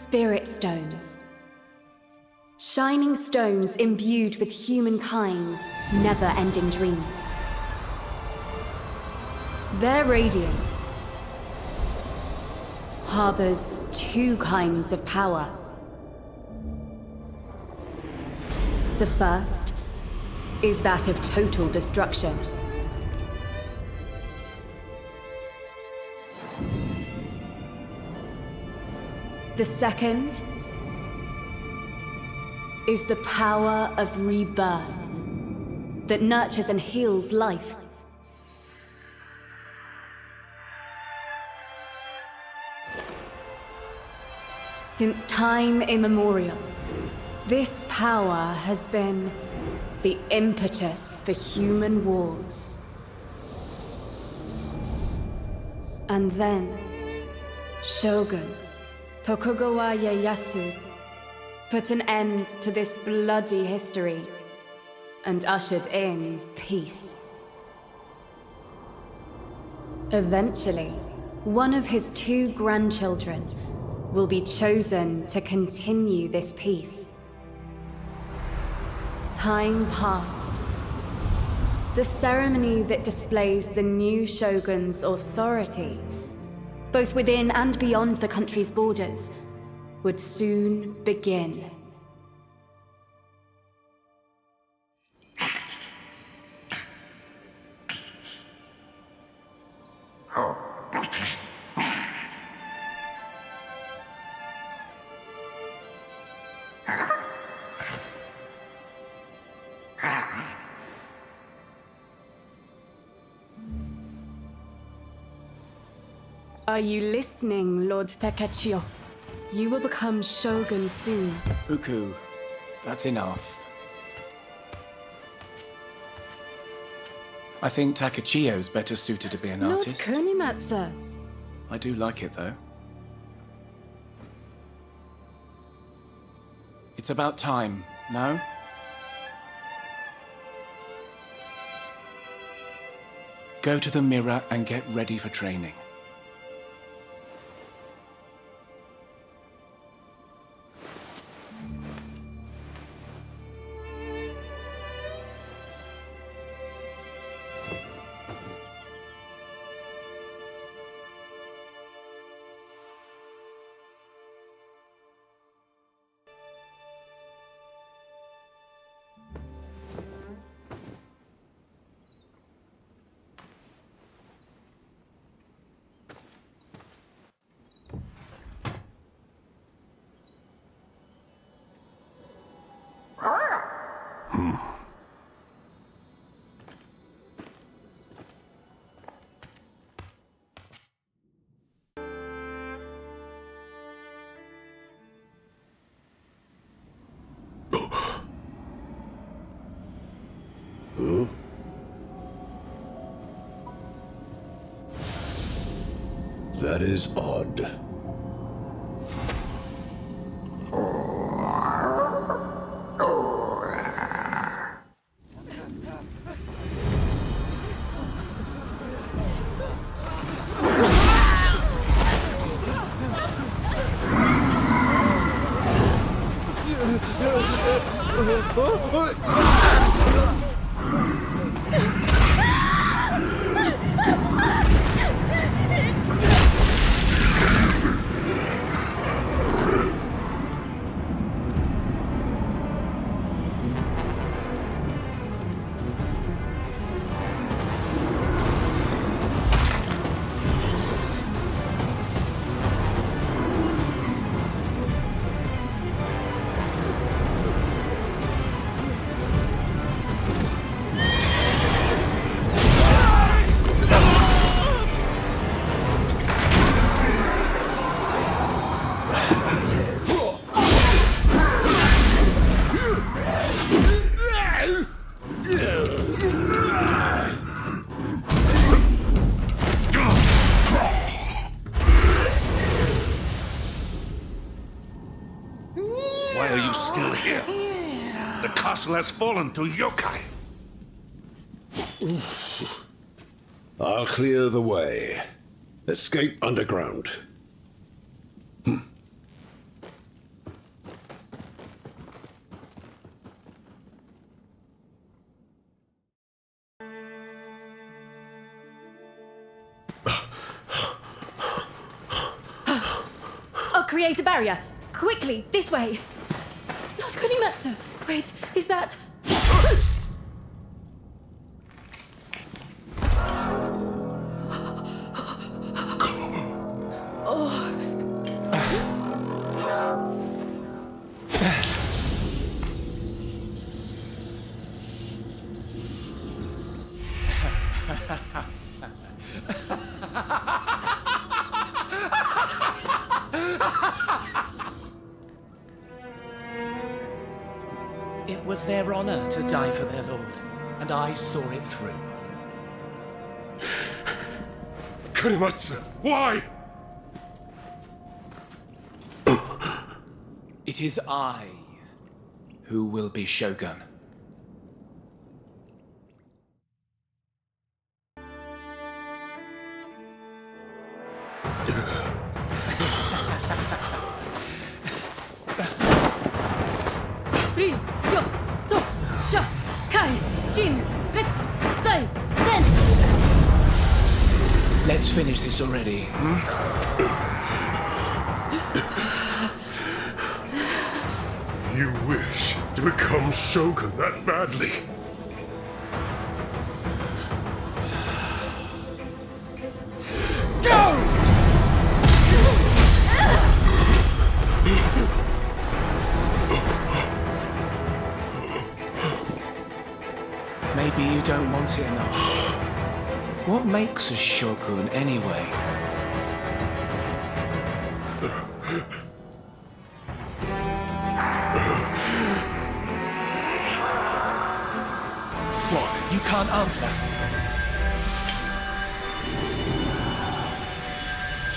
spirit stones. Shining stones imbued with humankind's never-ending dreams. Their radiance harbors two kinds of power. The first is that of total destruction. The second is the power of rebirth that nurtures and heals life. Since time immemorial, this power has been the impetus for human wars. And then, Shogun Tokugawa Ieyasu put an end to this bloody history and ushered in peace. Eventually, one of his two grandchildren will be chosen to continue this peace. Time passed. The ceremony that displays the new shogun's authority, both within and beyond the country's borders, would soon begin. Are you listening, Lord Takechio? You will become Shogun soon. Fuku, that's enough. I think Takechio's better suited to be an artist. Lord Kunimatsu. I do like it, though. It's about time, no? Go to the mirror and get ready for training. That is odd. Why are you still here? The castle has fallen to yokai. I'll clear the way. Escape underground. create a barrier. Quickly, this way. Lord Kunimatsu. Wait, is that... It was their honor to die for their lord, and I saw it through. Kunimatsu, why? It is I who will be Shogun. Ri, Yo, To, Sha, Kai, Shin, Ritsu, Zai, Zen! Let's finish this already. You wish to become Shogun that badly? Maybe you don't want it enough. What makes a Shogun anyway? What? You can't answer?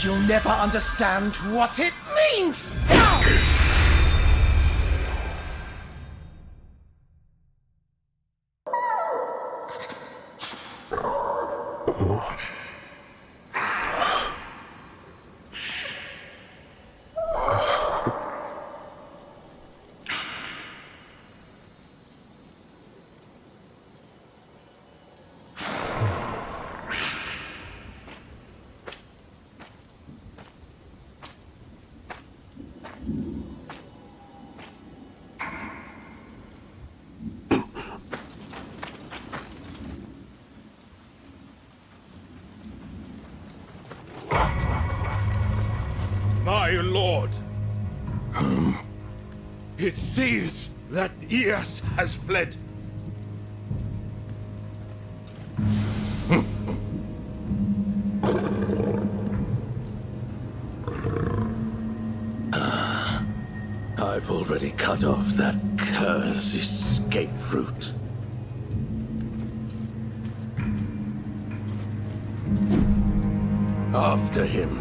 You'll never understand what it means! My lord. It seems that Eos has fled. I've already cut off that cur's escape route. After him.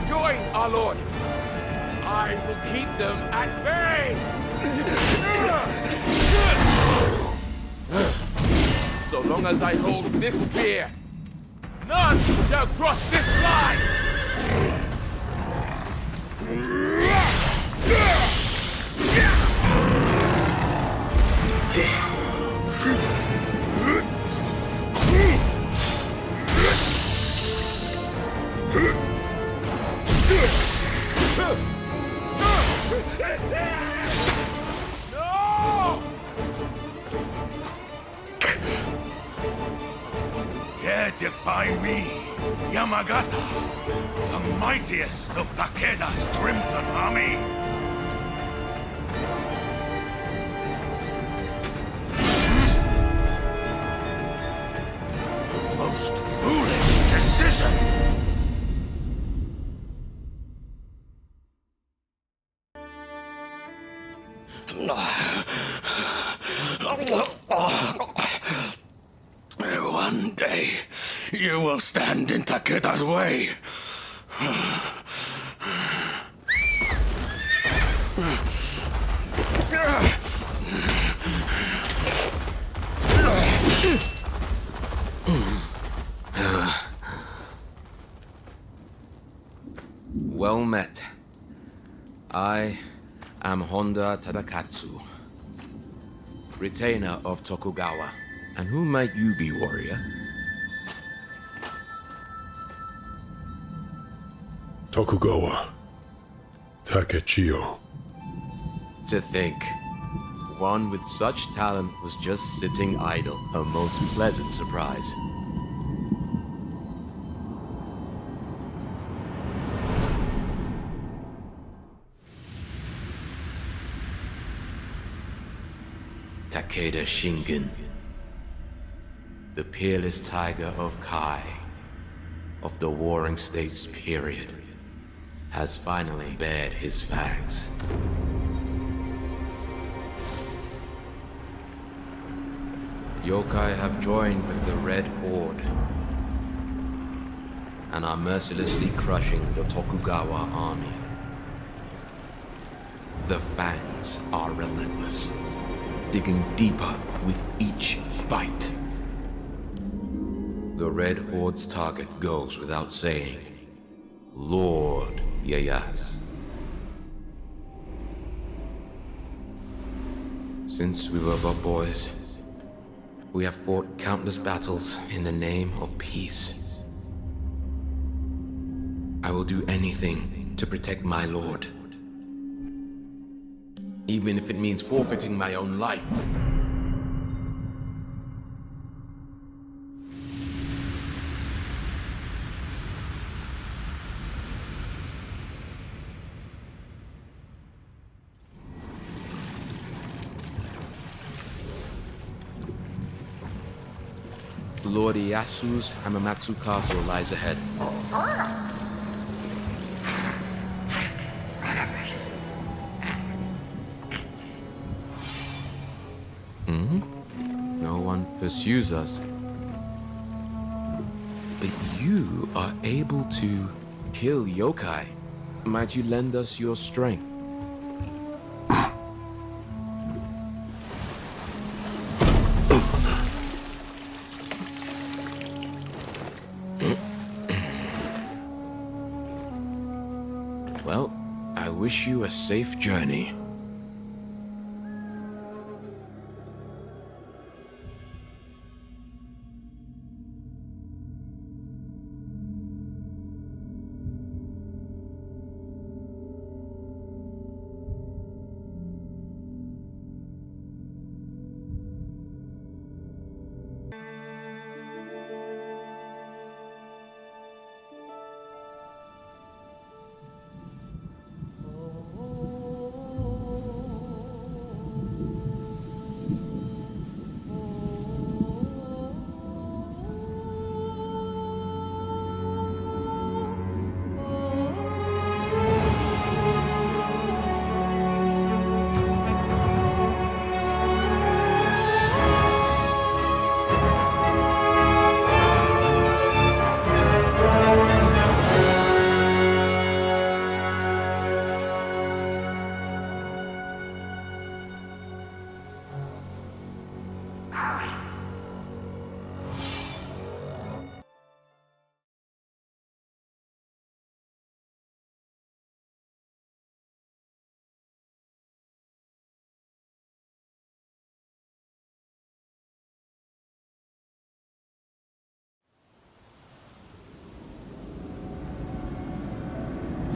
Join our lord. I will keep them at bay. So long as I hold this spear, none shall cross this line. No! Dare defy me, Yamagata, the mightiest of Takeda's Crimson Army? most foolish decision! One day, you will stand in Takeda's way. Well met. I am Honda Tadakatsu, retainer of Tokugawa. And who might you be, warrior? Tokugawa. Takechio. To think, one with such talent was just sitting idle. A most pleasant surprise. Takeda Shingen, the peerless tiger of Kai, of the Warring States period, has finally bared his fangs. Yokai have joined with the Red Horde and are mercilessly crushing the Tokugawa army. The fangs are relentless, digging deeper with each bite. The Red Horde's target goes without saying, Lord Ieyasu. Since we were but boys, we have fought countless battles in the name of peace. I will do anything to protect my lord, even if it means forfeiting my own life. Lord Ieyasu's Hamamatsu Castle lies ahead. No one pursues us. But you are able to kill yokai. Might you lend us your strength? Well, I wish you a safe journey.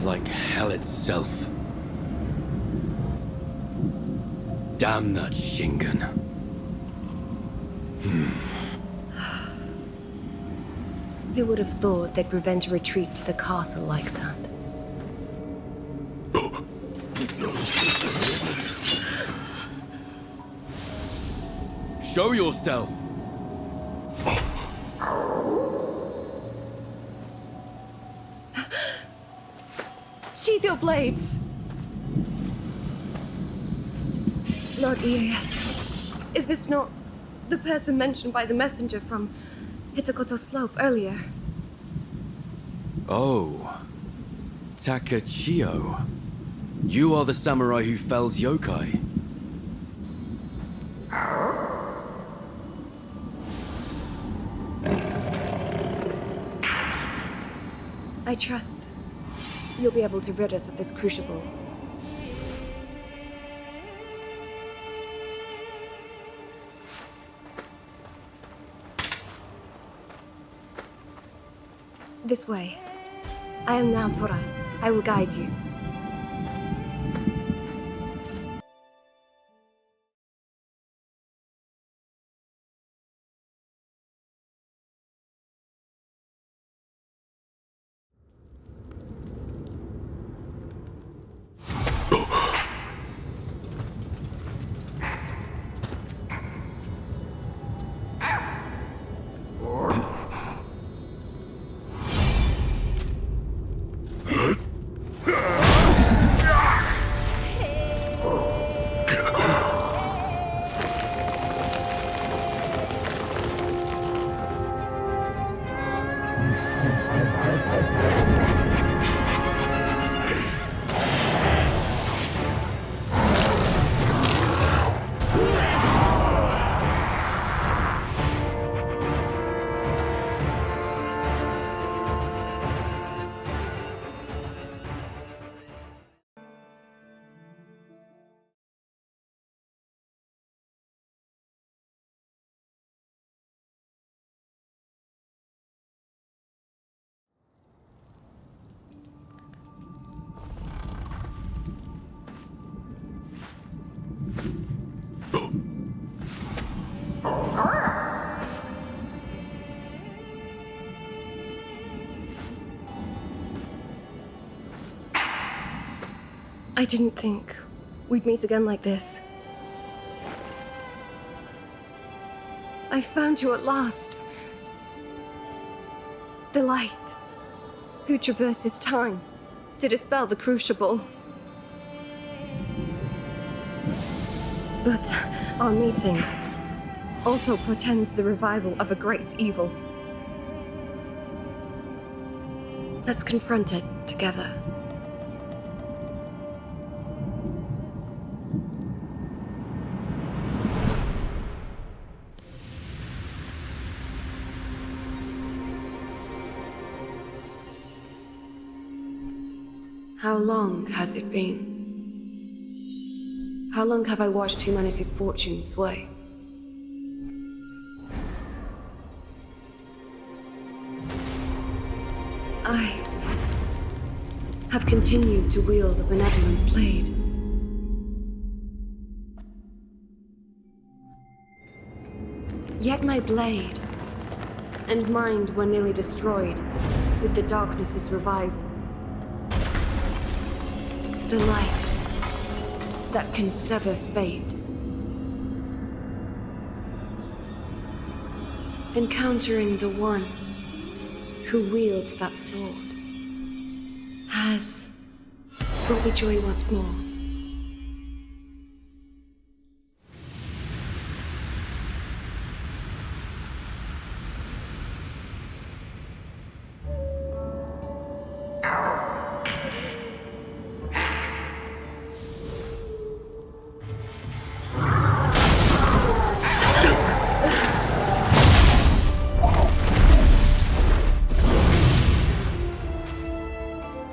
Like hell itself. Damn that Shingen. Who would have thought they'd prevent a retreat to the castle like that? Show yourself! Sheath your blades! Lord Ias, is this not the person mentioned by the messenger from Hitakoto Slope earlier? Oh. Takachio. You are the samurai who fells yokai. I trust you'll be able to rid us of this crucible. This way. I am now Tora. I will guide you. I didn't think we'd meet again like this. I found you at last. The light, who traverses time to dispel the crucible. But our meeting also portends the revival of a great evil. Let's confront it together. How long has it been? How long have I watched humanity's fortune sway? I have continued to wield a benevolent blade. Yet my blade and mind were nearly destroyed with the darkness's revival. The light that can sever fate. Encountering the one who wields that sword has brought me joy once more.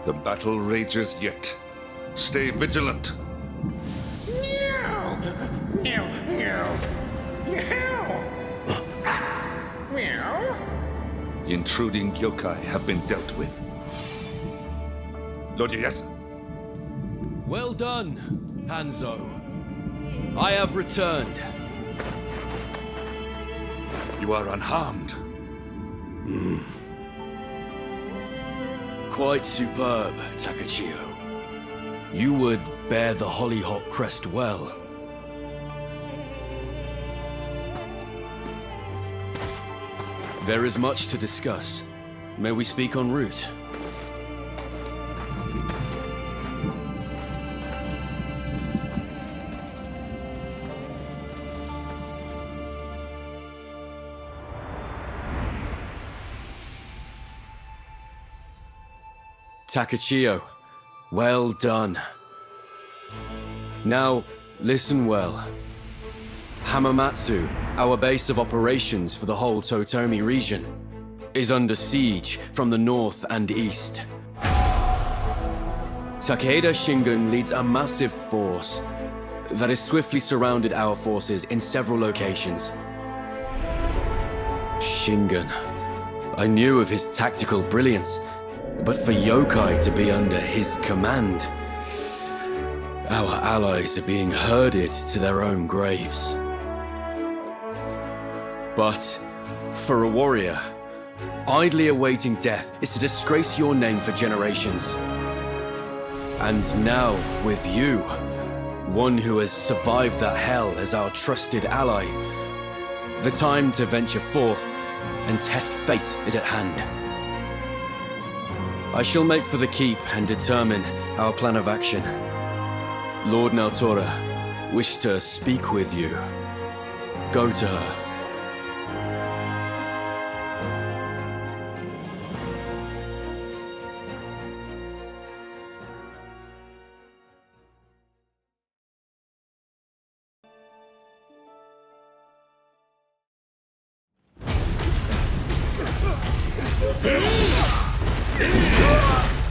The battle rages yet. Stay vigilant. Meow. Meow. Meow. Meow. Meow. The intruding yokai have been dealt with. Lord Ieyasu. Well done, Hanzo. I have returned. You are unharmed. Quite superb, Takachio. You would bear the Hollyhock crest well. There is much to discuss. May we speak en route? Takachio, well done. Now, listen well. Hamamatsu, our base of operations for the whole Totomi region, is under siege from the north and east. Takeda Shingun leads a massive force that has swiftly surrounded our forces in several locations. Shingun. I knew of his tactical brilliance, but for yokai to be under his command, our allies are being herded to their own graves. But for a warrior, idly awaiting death is to disgrace your name for generations. And now, with you, one who has survived that hell as our trusted ally, the time to venture forth and test fate is at hand. I shall make for the keep and determine our plan of action. Lord Naotora wished to speak with you. Go to her.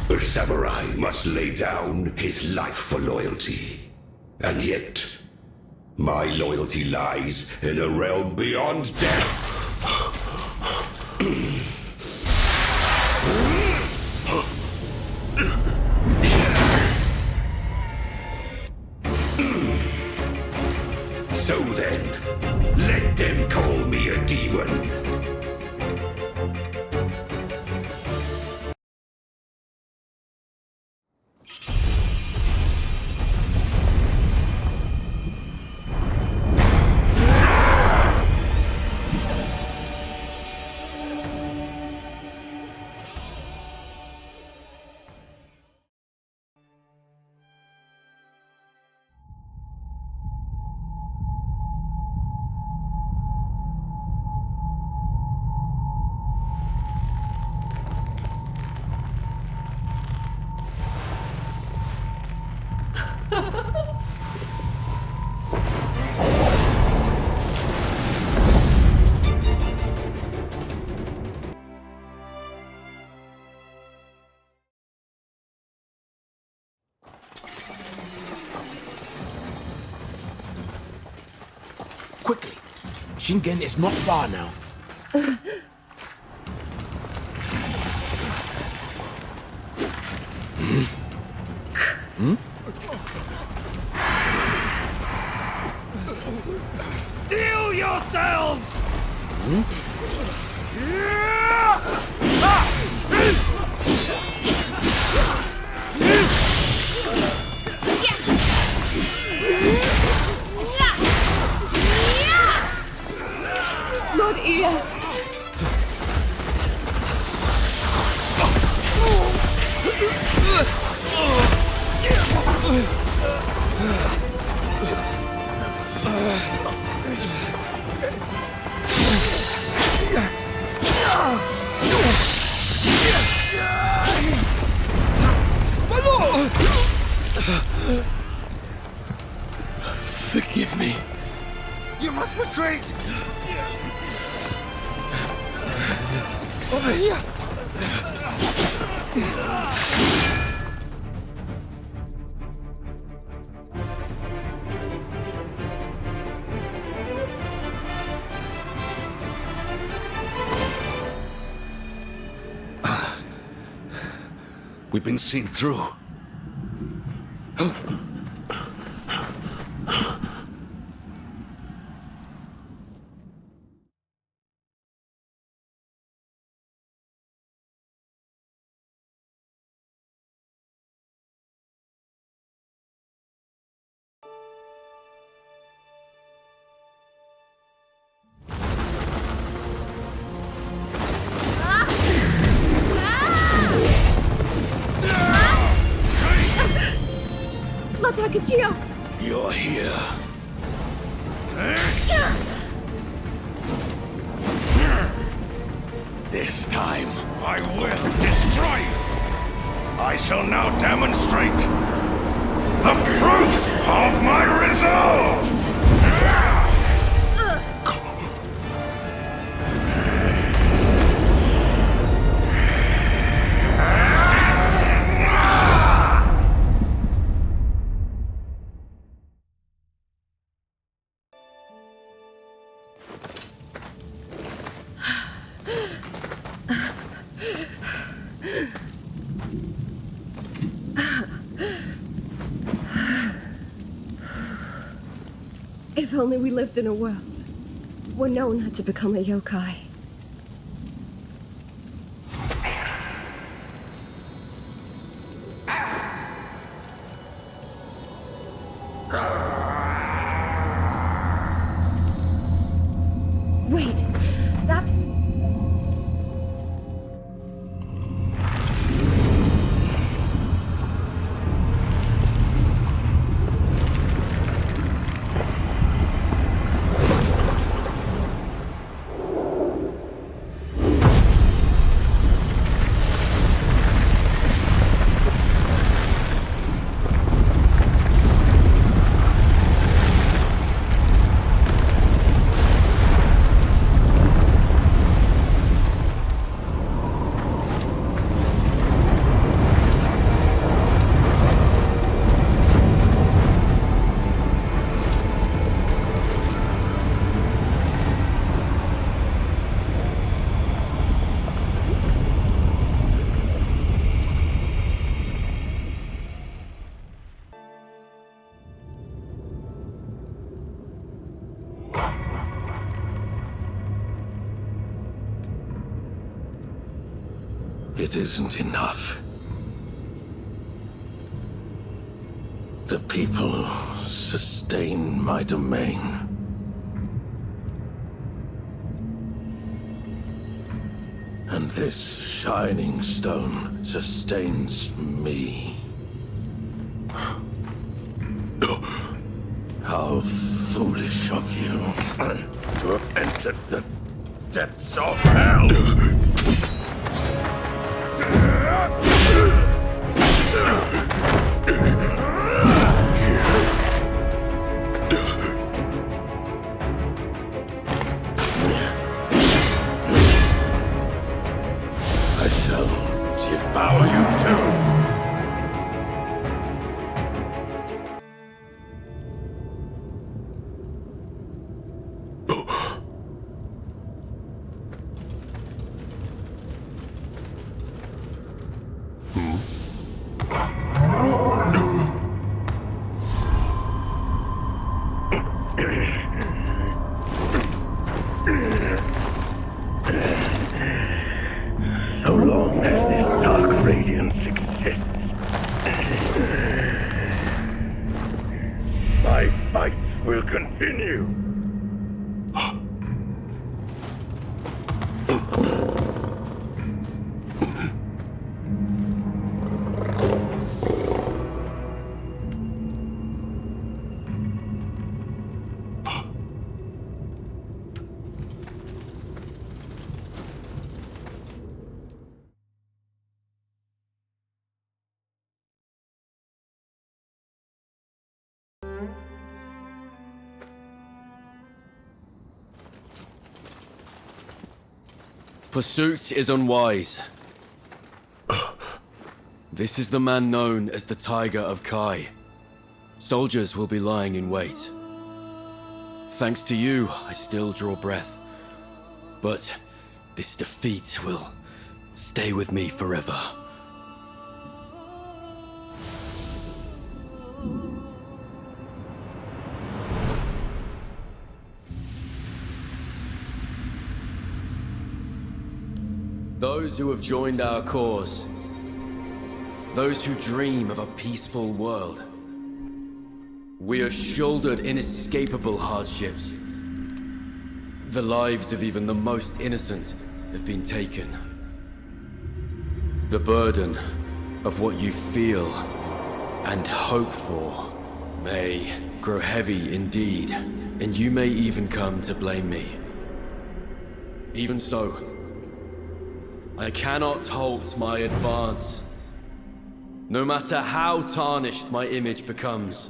A samurai must lay down his life for loyalty. And yet, my loyalty lies in a realm beyond death. So then, let them call me a demon. Quickly! Shingen is not far now. Deal yourselves! Lord Ilyas! Forgive me. You must retreat! Over here! We've been seen through. Lord Takachio! You're here. This time, I will destroy you! I shall now demonstrate the proof of my resolve! If only we lived in a world where no one had to become a yokai. Wait, that's... It isn't enough. The people sustain my domain. And this shining stone sustains me. How foolish of you to have entered the depths of hell! I shall devour you too! So long as this dark radiance exists, my fights will continue. Pursuit is unwise. This is the man known as the Tiger of Kai. Soldiers will be lying in wait. Thanks to you, I still draw breath. But this defeat will stay with me forever. Those who have joined our cause, those who dream of a peaceful world, we have shouldered inescapable hardships. The lives of even the most innocent have been taken. The burden of what you feel and hope for may grow heavy indeed, and you may even come to blame me. Even so, I cannot halt my advance No matter how tarnished my image becomes,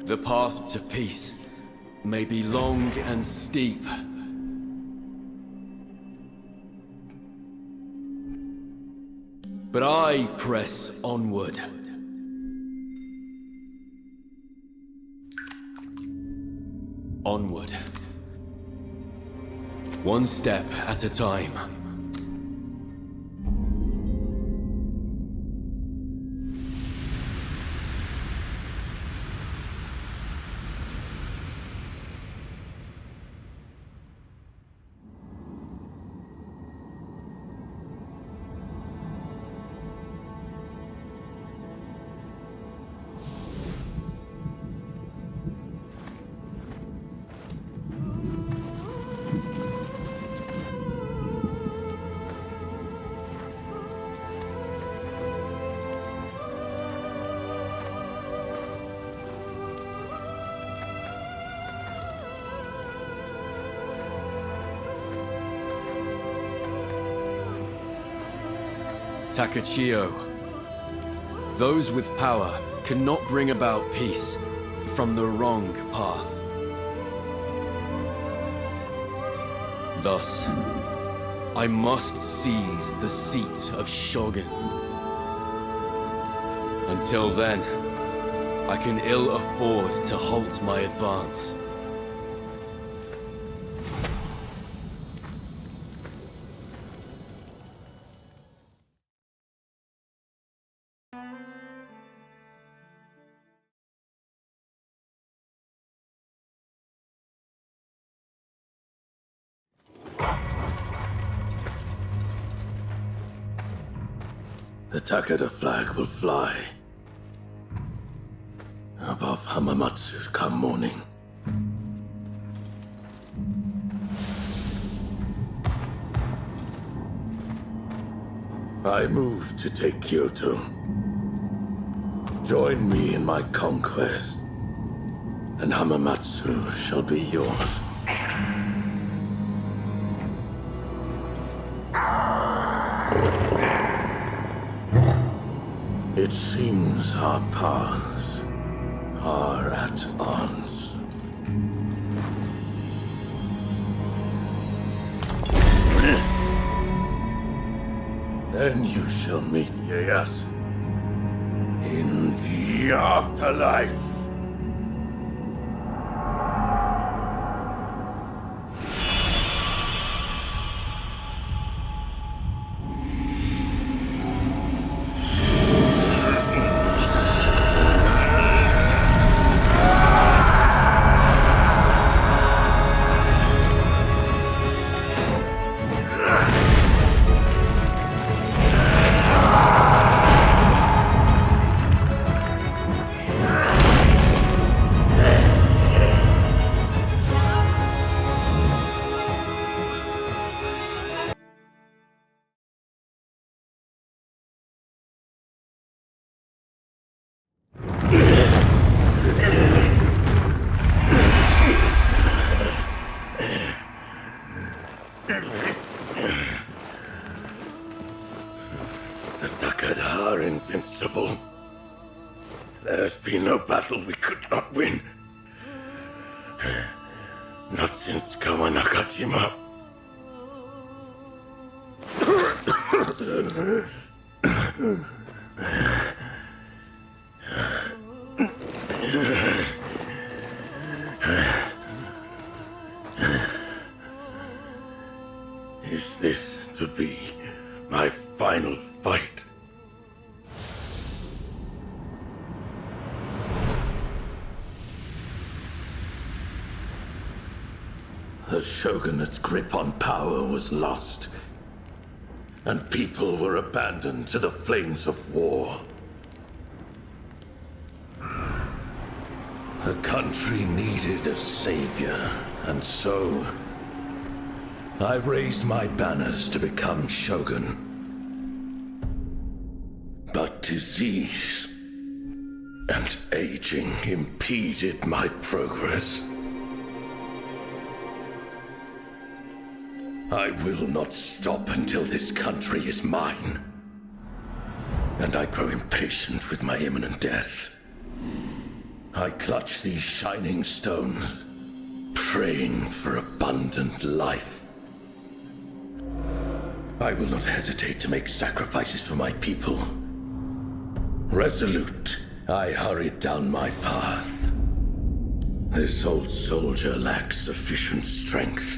the path to peace may be long and steep. But I press onward. Onward. One step at a time. Takachio. Those with power cannot bring about peace from the wrong path. Thus, I must seize the seat of Shogun. Until then, I can ill afford to halt my advance. The Takeda flag will fly above Hamamatsu come morning. I move to take Kyoto. Join me in my conquest, and Hamamatsu shall be yours. It seems our paths are at odds. Then you shall meet Ieyasu in the afterlife. The Takeda are invincible. There's been no battle we could not win. Not since Kawanakajima. Is this to be my final fight? The shogunate's grip on power was lost, and people were abandoned to the flames of war. The country needed a savior, and so I raised my banners to become shogun. But disease and aging impeded my progress. I will not stop until this country is mine. and I grow impatient with my imminent death. I clutch these shining stones, praying for abundant life. I will not hesitate to make sacrifices for my people. Resolute, I hurried down my path. This old soldier lacks sufficient strength.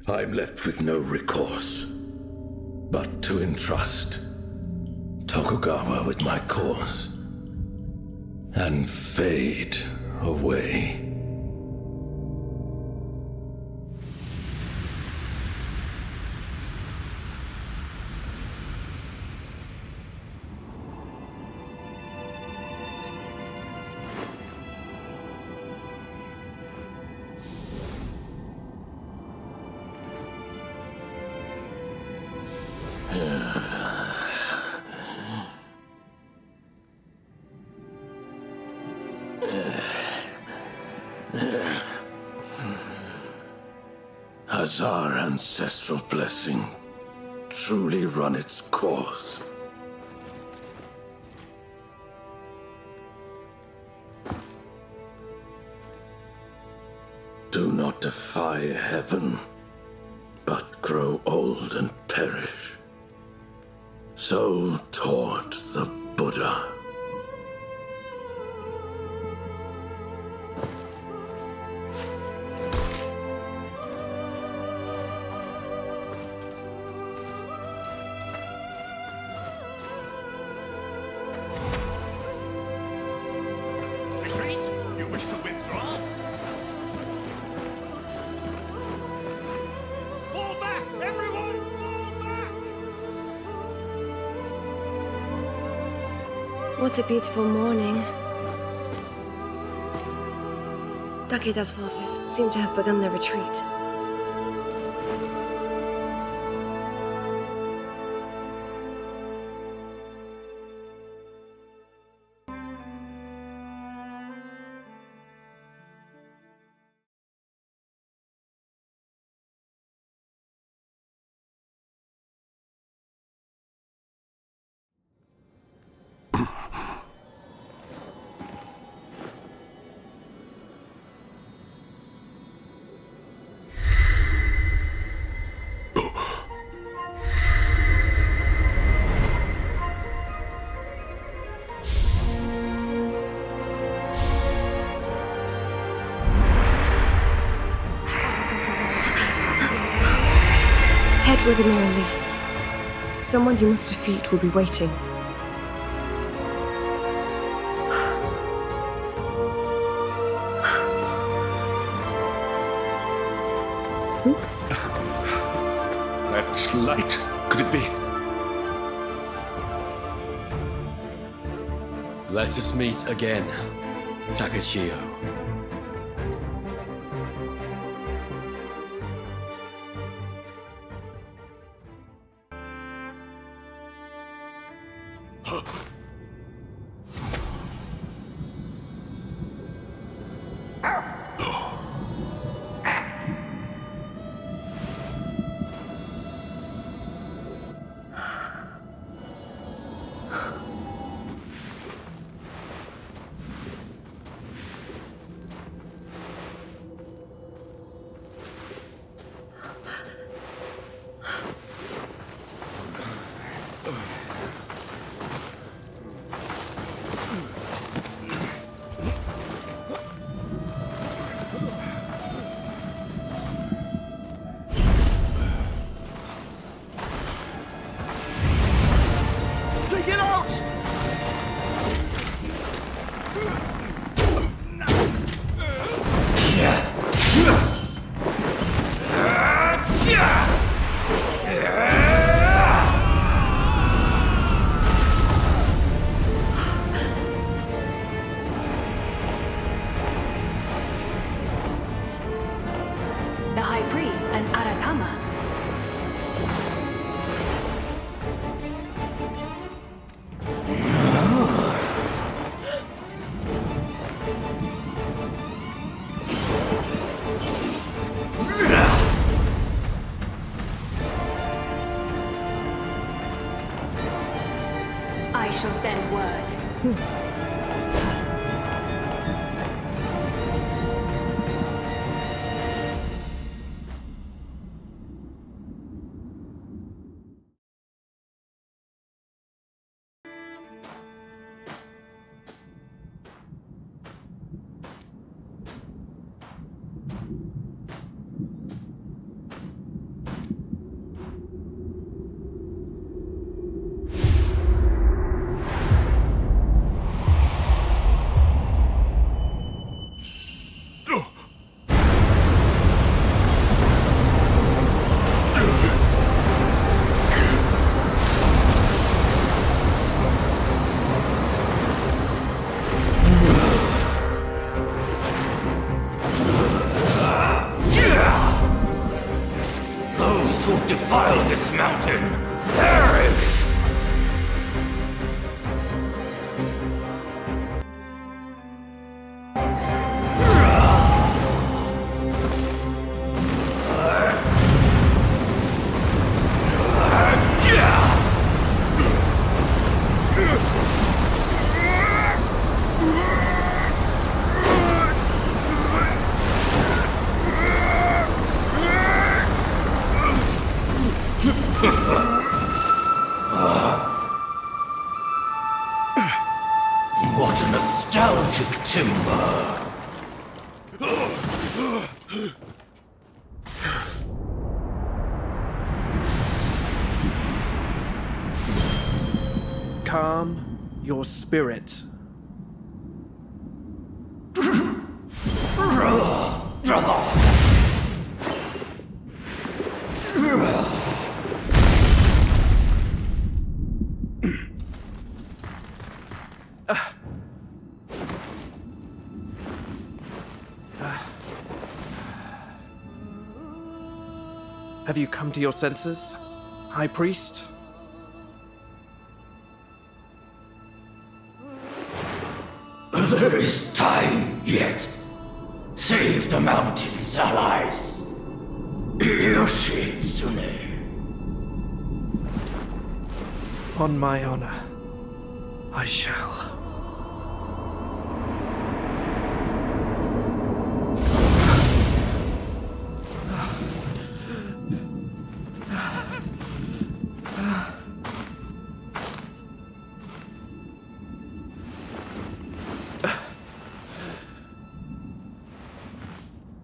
I'm left with no recourse, but to entrust Tokugawa with my cause, and fade away. Has our ancestral blessing truly run its course? Do not defy heaven, but grow old and perish. So taught the Buddha. Retreat? You wish to withdraw? Fall back! Everyone, fall back! What a beautiful morning. Takeda's forces seem to have begun their retreat. Head where the mirror leads. Someone you must defeat will be waiting. That light, could it be? Let us meet again, Takachio. The High Priest and Aratama. shall send word. Those who defile this mountain perish! What a nostalgic timber! Calm your spirit. Have you come to your senses, High Priest? There is time yet. Save the mountain's allies. Yoshi Tsune. On my honor, I shall.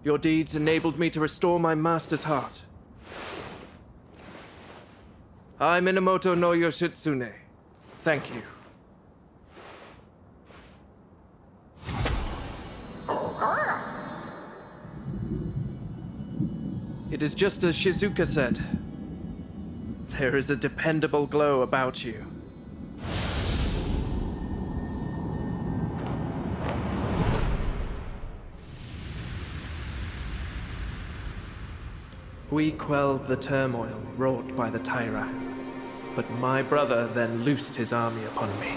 Your deeds enabled me to restore my master's heart. I, Minamoto no Yoshitsune. Thank you. It is just as Shizuka said. There is a dependable glow about you. We quelled the turmoil wrought by the Taira, but my brother then loosed his army upon me.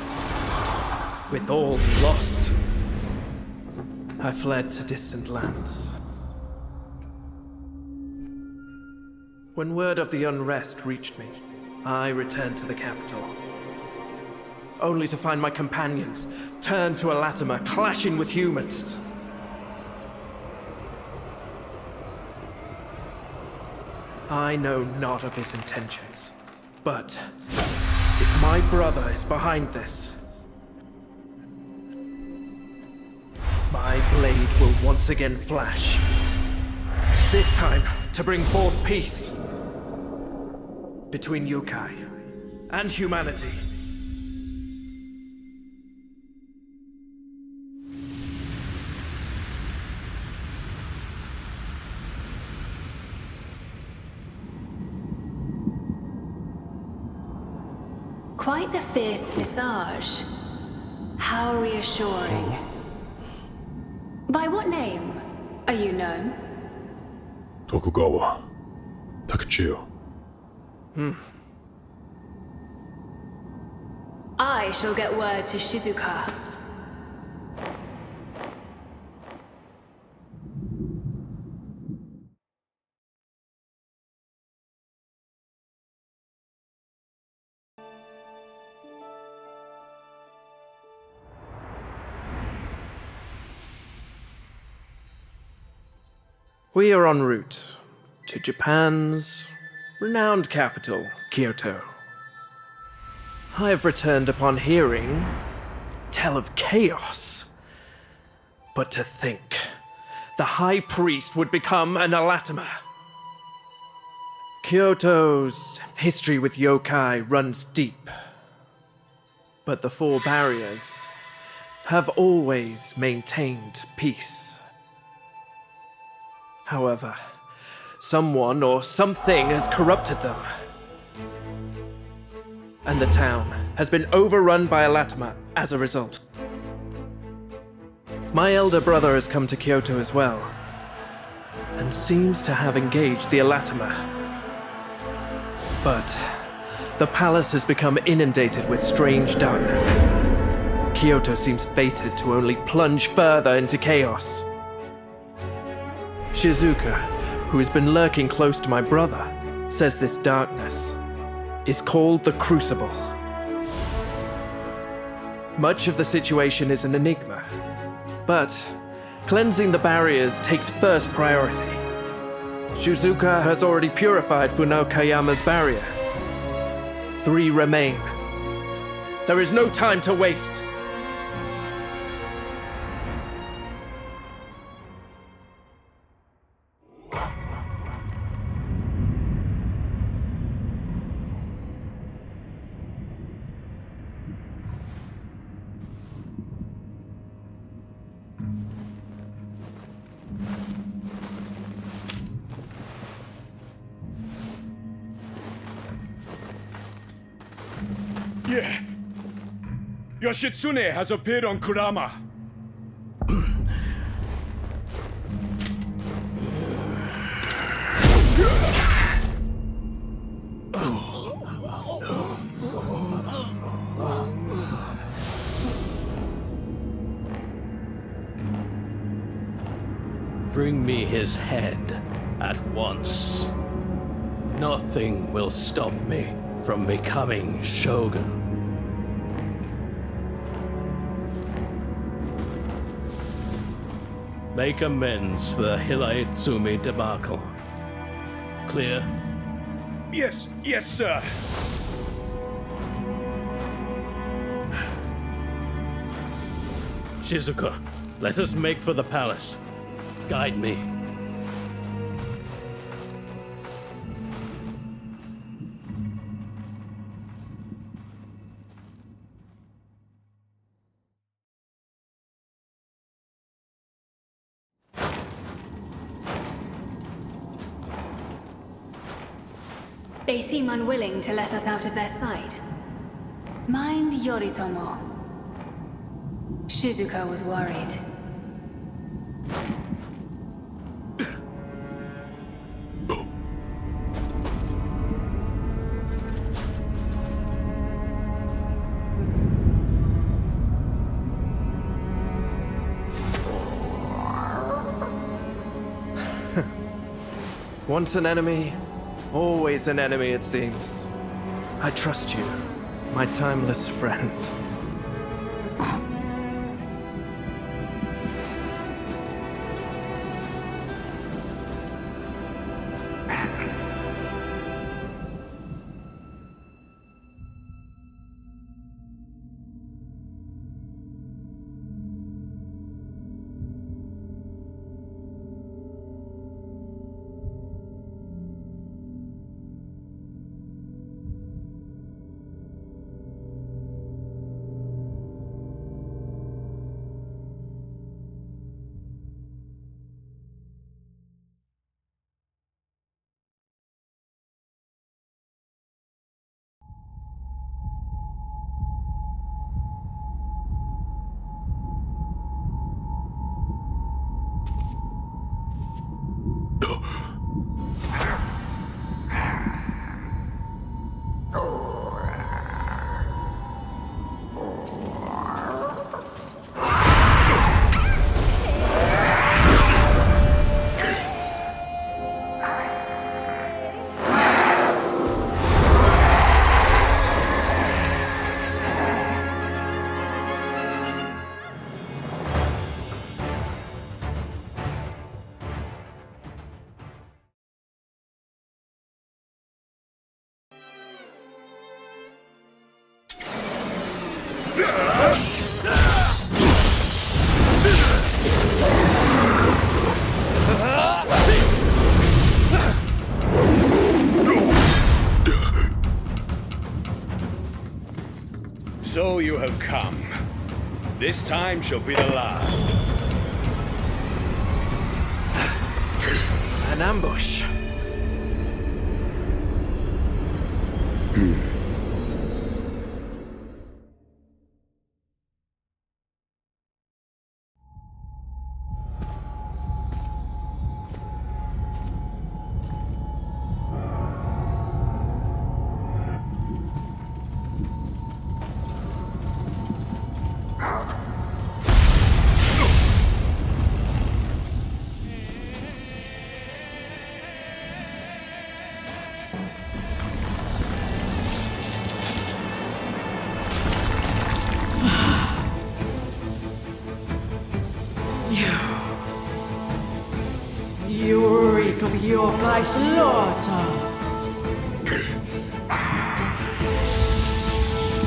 With all lost, I fled to distant lands. When word of the unrest reached me, I returned to the capital, only to find my companions turned to a Latimer, clashing with humans. I know not of his intentions, but if my brother is behind this, my blade will once again flash. This time, to bring forth peace between yokai and humanity. Quite the fierce visage. How reassuring. By what name are you known? Tokugawa. Takachio. I shall get word to Shizuka. We are en route to Japan's renowned capital, Kyoto. I have returned upon hearing tell of chaos. But to think, the High Priest would become an Alatama. Kyoto's history with yokai runs deep. But the four barriers have always maintained peace. However, someone or something has corrupted them. And the town has been overrun by Alatama as a result. My elder brother has come to Kyoto as well, and seems to have engaged the Alatama. But the palace has become inundated with strange darkness. Kyoto seems fated to only plunge further into chaos. Shizuka, who has been lurking close to my brother, says this darkness is called the Crucible. Much of the situation is an enigma, but cleansing the barriers takes first priority. Shizuka has already purified Funao Kayama's barrier. 3 remain. There is no time to waste. Yeah. Yoshitsune has appeared on Kurama. Bring me his head at once. Nothing will stop me from becoming Shogun. Make amends for the Hilaitsumi debacle. Clear? Yes, sir. Shizuka, let us make for the palace. Guide me. They seem unwilling to let us out of their sight. Mind Yoritomo. Shizuka was worried. Once an enemy, always an enemy, it seems. I trust you, my timeless friend. So you have come. This time shall be the last. An ambush. You reek of yokai slaughter.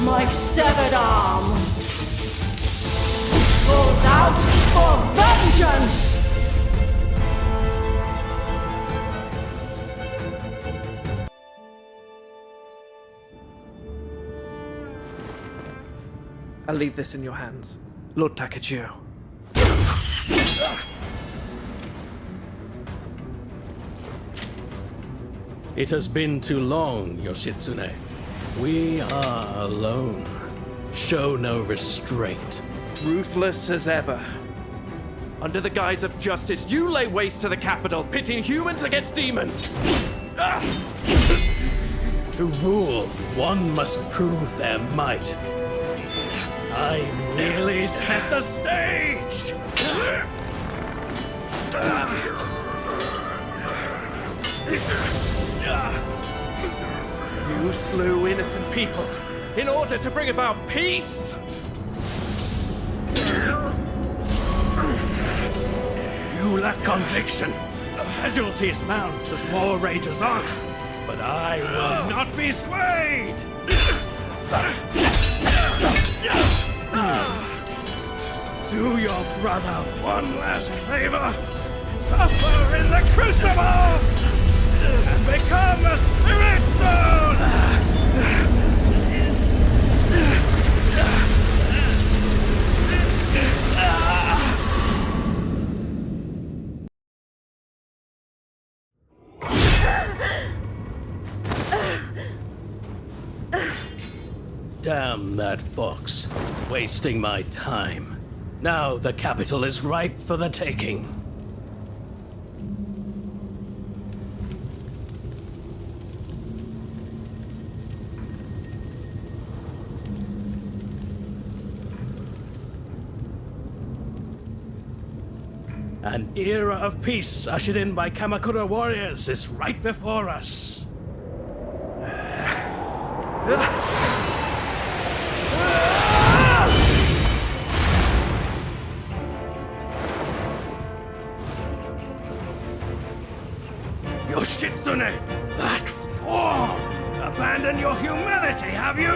My severed arm goes out for vengeance! I'll leave this in your hands, Lord Takachio. It has been too long, Yoshitsune. We are alone. Show no restraint. Ruthless as ever. Under the guise of justice, you lay waste to the capital, pitting humans against demons! To rule, one must prove their might. I merely set the stage! You slew innocent people in order to bring about peace? You lack conviction. Casualties mount as war rages on, but I will not be swayed! Do your brother one last favor. Suffer in the crucible! And become a spirit stone! Damn that fox, wasting my time. Now the capital is ripe for the taking. An era of peace ushered in by Kamakura warriors is right before us. Yoshitsune, that form! Abandon your humanity, have you?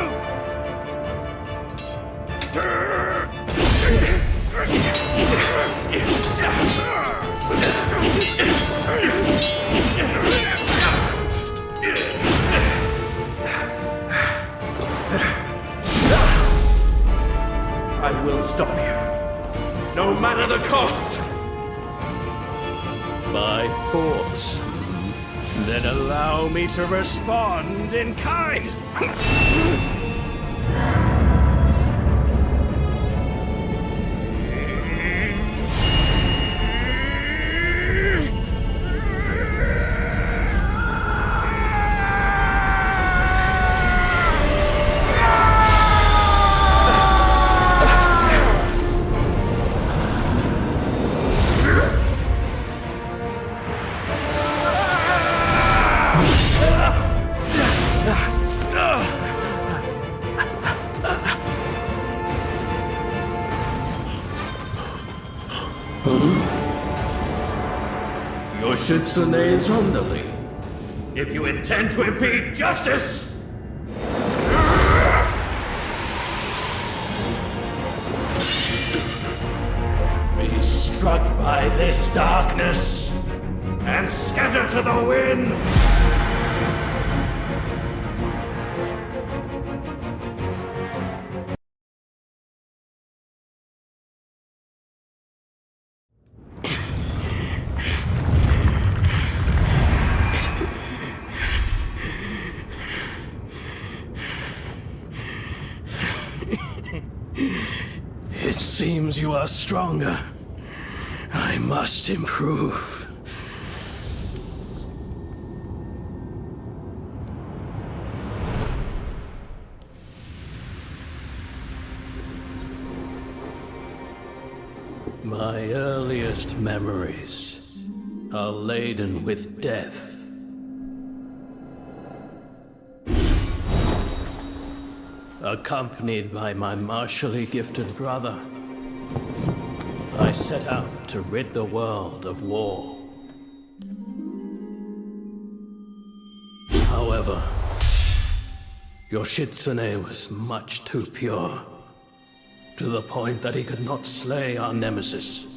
I will stop you, no matter the cost! By force. Then allow me to respond in kind. Yoshitsune is on the lead. If you intend to impede justice, by this darkness and scatter to the wind! It seems you are stronger. I must improve. My earliest memories are laden with death. Accompanied by my martially gifted brother, I set out to rid the world of war. However, Yoshitsune was much too pure, to the point that he could not slay our nemesis.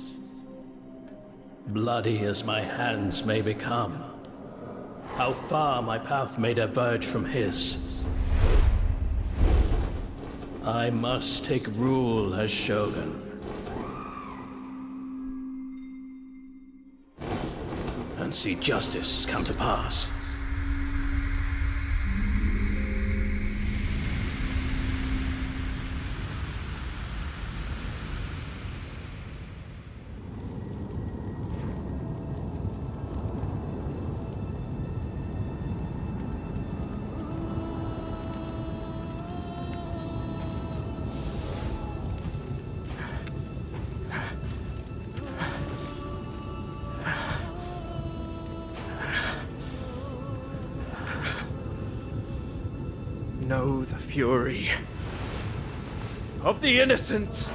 Bloody as my hands may become, how far my path may diverge from his, I must take rule as Shogun. And see justice come to pass. Know the fury of the innocent.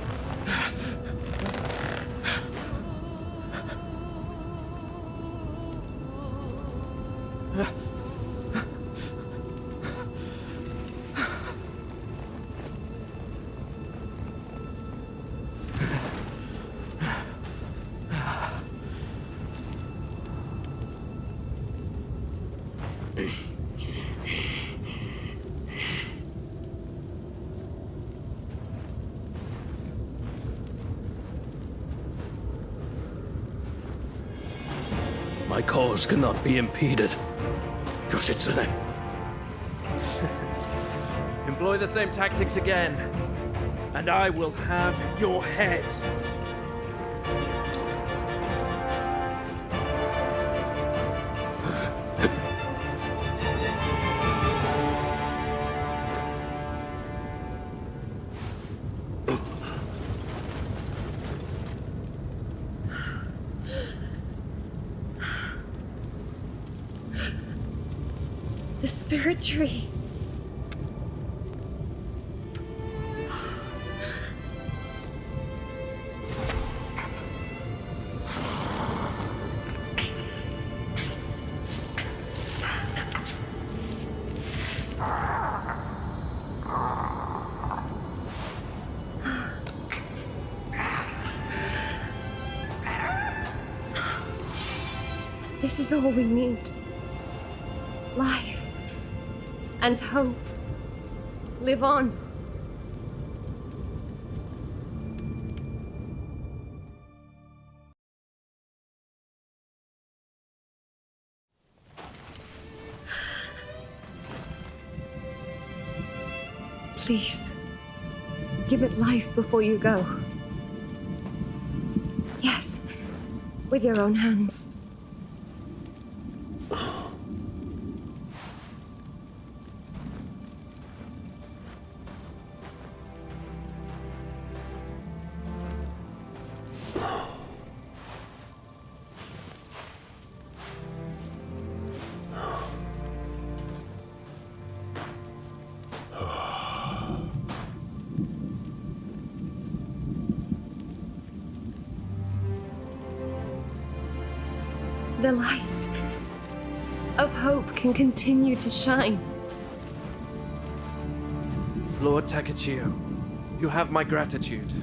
My cause cannot be impeded. Yoshitsune. Employ the same tactics again, and I will have your head. The spirit tree. This is all we need. Life. And hope. Live on. Please, give it life before you go. Yes, with your own hands. The light of hope can continue to shine. Lord Takachio, you have my gratitude.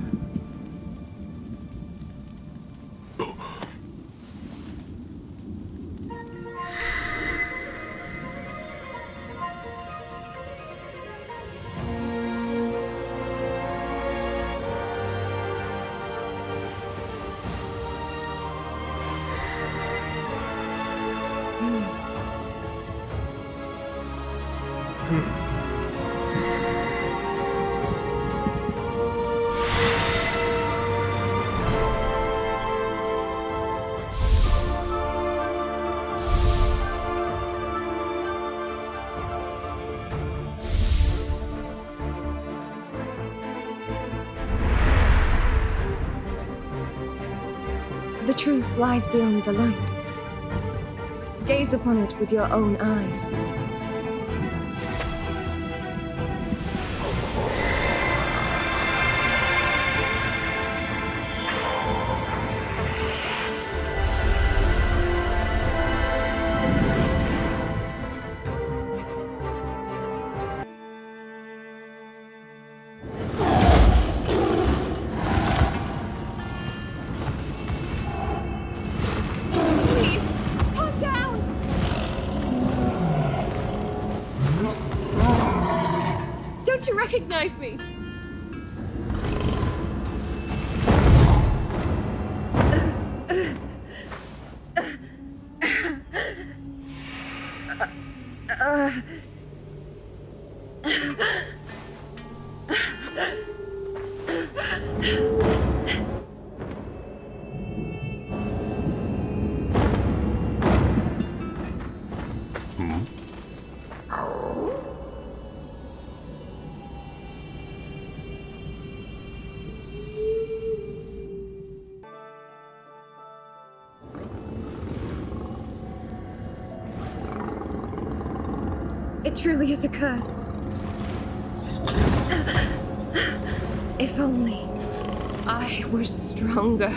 The truth lies beyond the light. Gaze upon it with your own eyes. Don't you recognize me? It truly is a curse. If only I were stronger.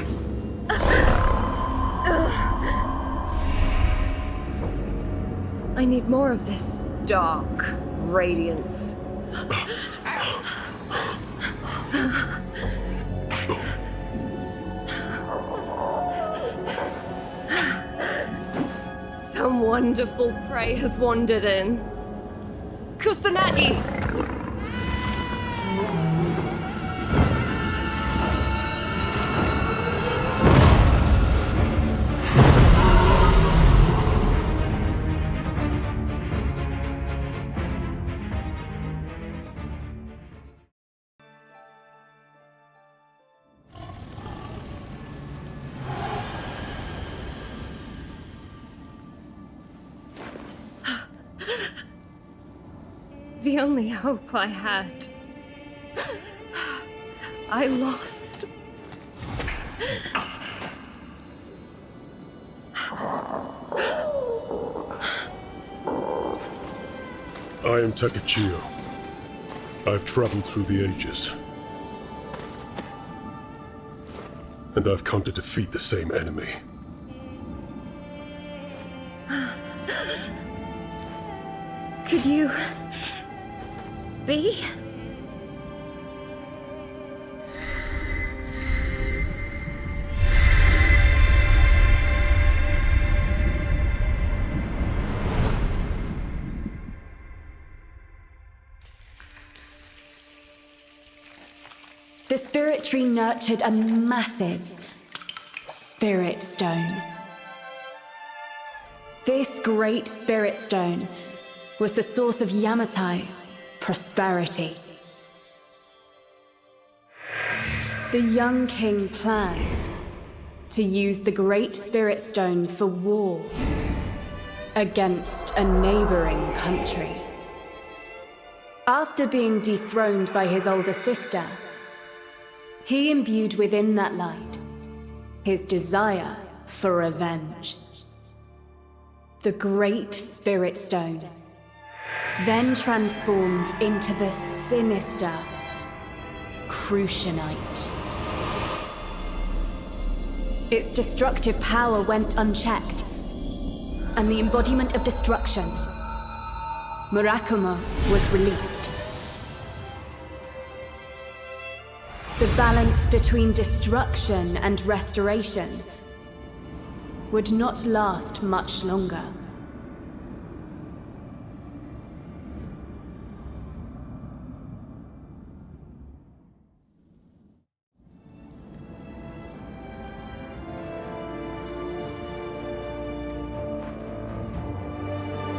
I need more of this dark radiance. Some wonderful prey has wandered in. Kusanagi! The only hope I had. I lost. I am Takachio. I've traveled through the ages. And I've come to defeat the same enemy. Could you... be? The spirit tree nurtured a massive spirit stone. This great spirit stone was the source of Yamatai's prosperity. The young king planned to use the great spirit stone for war against a neighboring country. After being dethroned by his older sister, he imbued within that light his desire for revenge. The great spirit stone then transformed into the sinister Crucianite. Its destructive power went unchecked, and the embodiment of destruction, Murakuma, was released. The balance between destruction and restoration would not last much longer.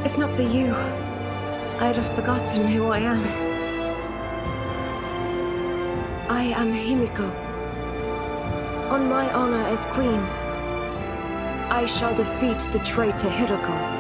If not for you, I'd have forgotten who I am. I am Himiko. On my honor as queen, I shall defeat the traitor Hiroko.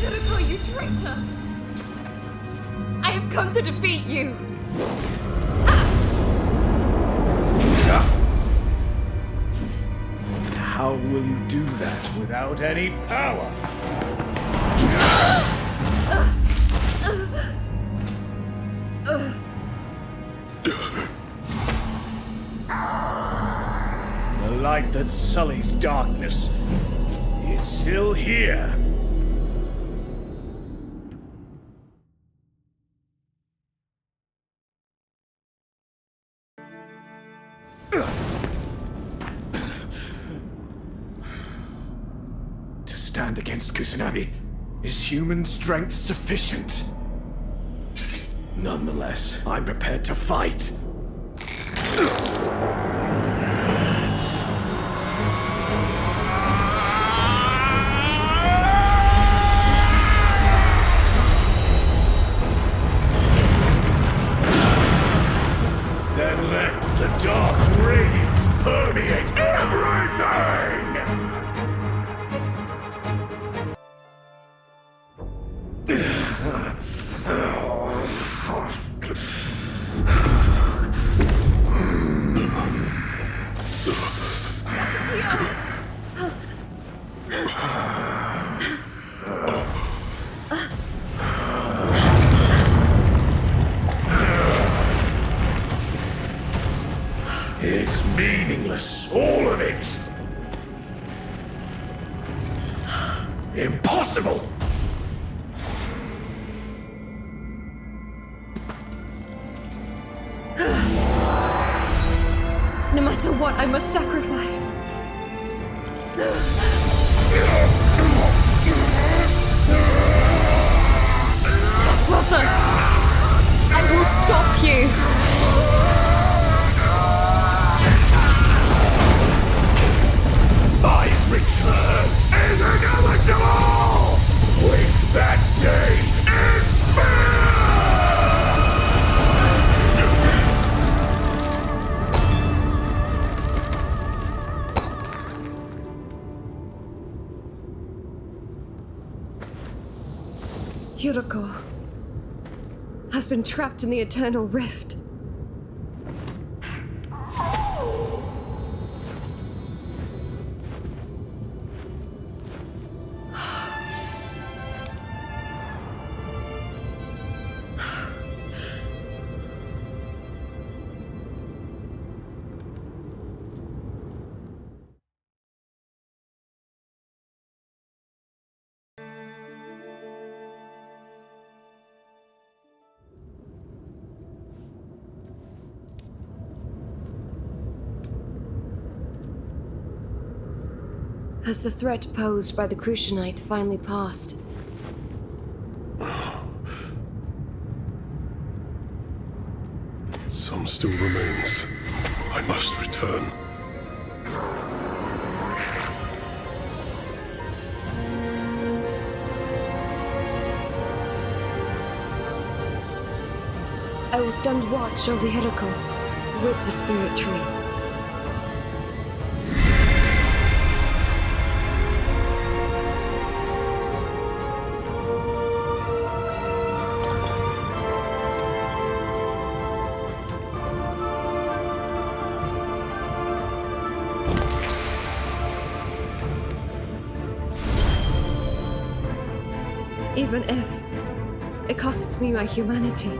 Hiroko, you traitor! I have come to defeat you! How will you do that without any power? The light that sullies darkness is still here. To stand against Kusanagi, is human strength sufficient? Nonetheless, I'm prepared to fight. Then let the dark radiance permeate everything! It's meaningless, all of it! Impossible! No matter what, I must sacrifice. Brother, I will stop you. My return is inevitable! With that day in Hiroko has been trapped in the Eternal Rift. Has the threat posed by the Crucianite finally passed? Some still remains. I must return. I will stand watch over Hiroko with the Spirit Tree. even if it costs me my humanity.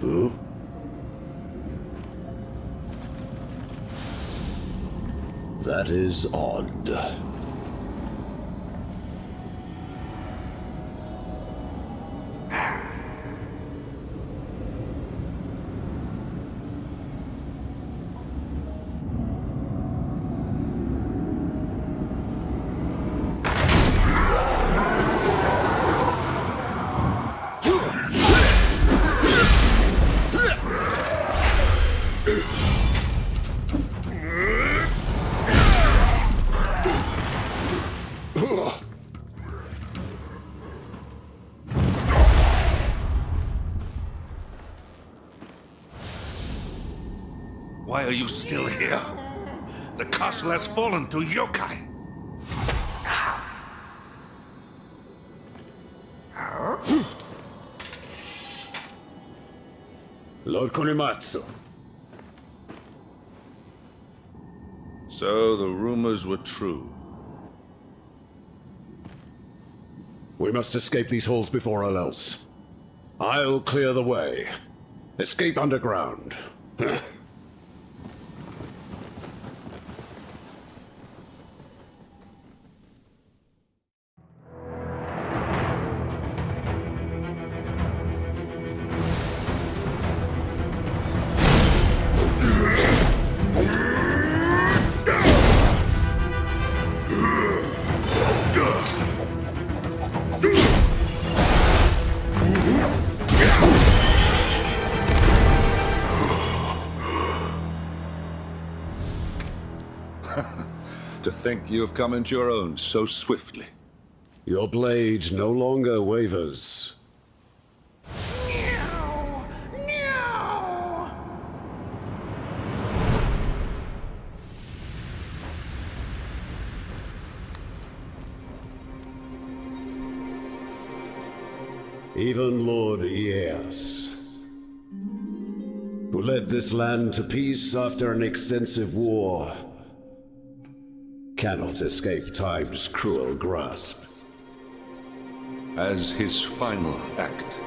Huh? That is odd. Why are you still here? The castle has fallen to yokai. Lord Kunimatsu. So the rumors were true. We must escape these halls before all else. I'll clear the way. Escape underground. To think you have come into your own so swiftly. Your blade no longer wavers. Even Lord Ieus, who led this land to peace after an extensive war, cannot escape time's cruel grasp. As his final act,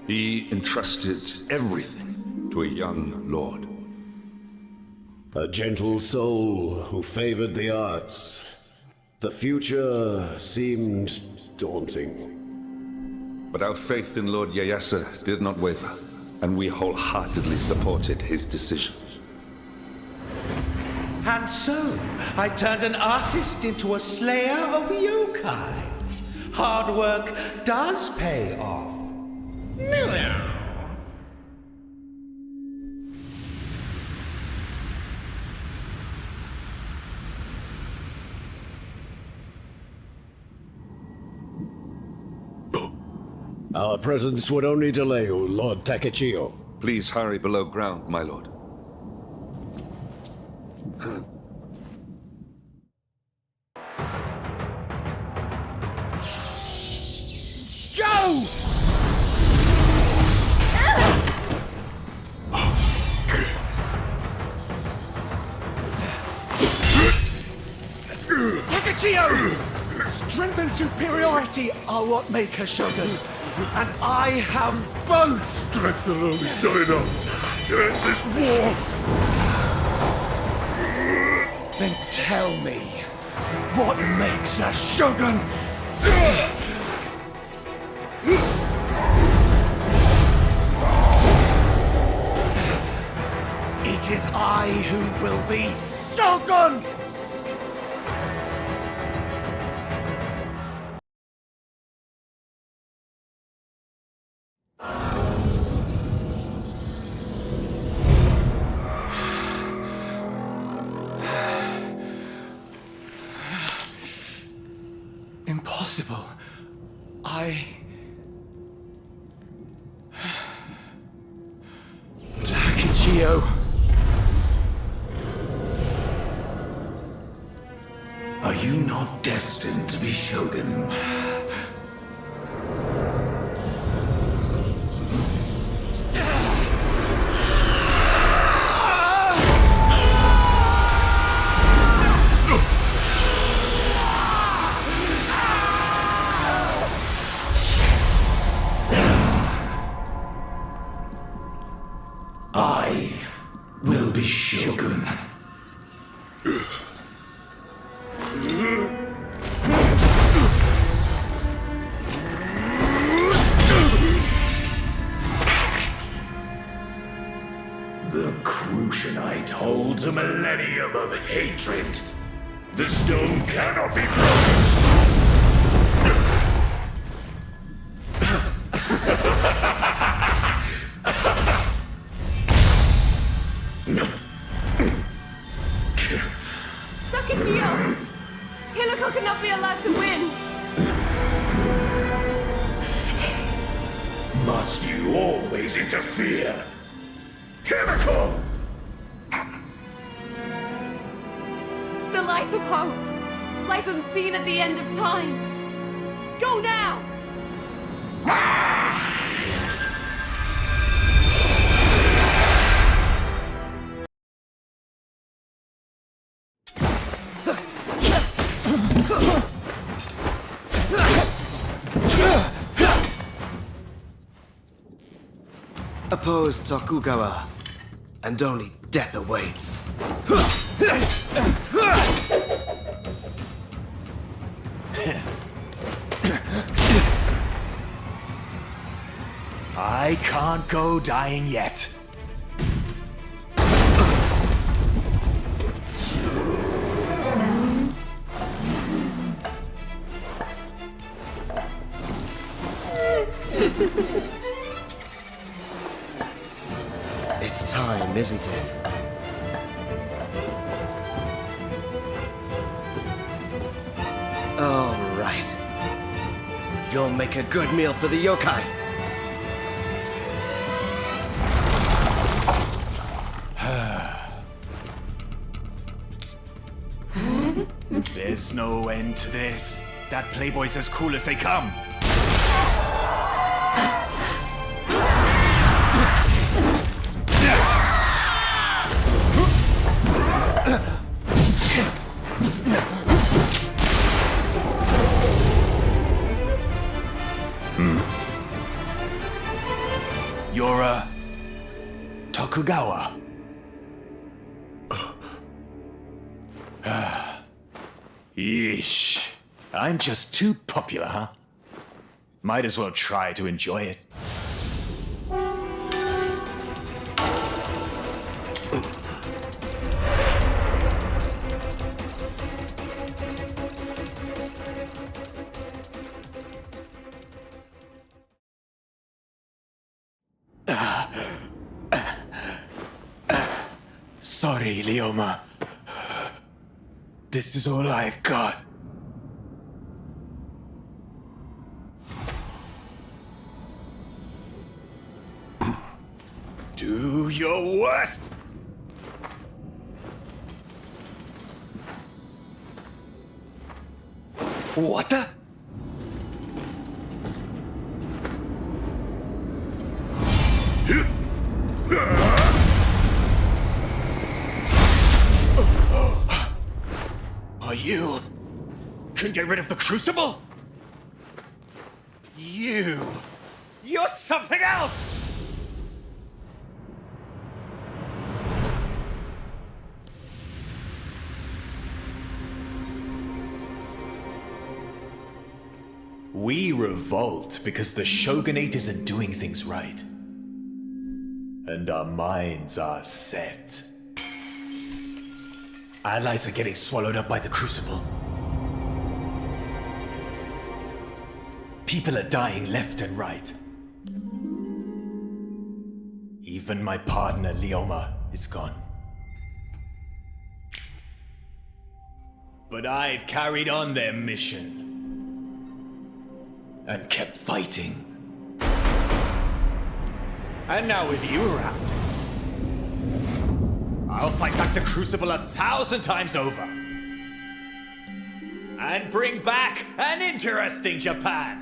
he entrusted everything to a young lord. A gentle soul who favored the arts. The future seemed daunting. But our faith in Lord Ieyasu did not waver, and we wholeheartedly supported his decision. And so, I turned an artist into a slayer of yokai. Hard work does pay off. Our presence would only delay you, Lord Takechio. Please hurry below ground, my lord. Go! Takechio! Strength and superiority are what make a shogun, and I have both! Strength alone is not enough to end this war! Then tell me, what makes a shogun? It is I who will be shogun! Impossible. Takechio. Are you not destined to be Shogun? holds a millennium of hatred. The stone cannot be broken. Sakashio! Himiko cannot be allowed to win! Must you always interfere? Himiko! The light of hope lies unseen at the end of time. Go now! Oppose Tokugawa, and only death awaits. I can't go dying yet. It's time, isn't it? All right. You'll make a good meal for the yokai. There's no end to this. That Playboy's as cool as they come. You're, Tokugawa. Yeesh. I'm just too popular, huh? Might as well try to enjoy it. Sorry, Leoma. This is all I've got. Do your worst! What the? You couldn't get rid of the crucible? You're something else! We revolt because the shogunate isn't doing things right. And our minds are set. Allies are getting swallowed up by the crucible. People are dying left and right. Even my partner, Leoma, is gone. But I've carried on their mission. And kept fighting. And now with you around, I'll fight back the Crucible 1,000 times over. And bring back an interesting Japan.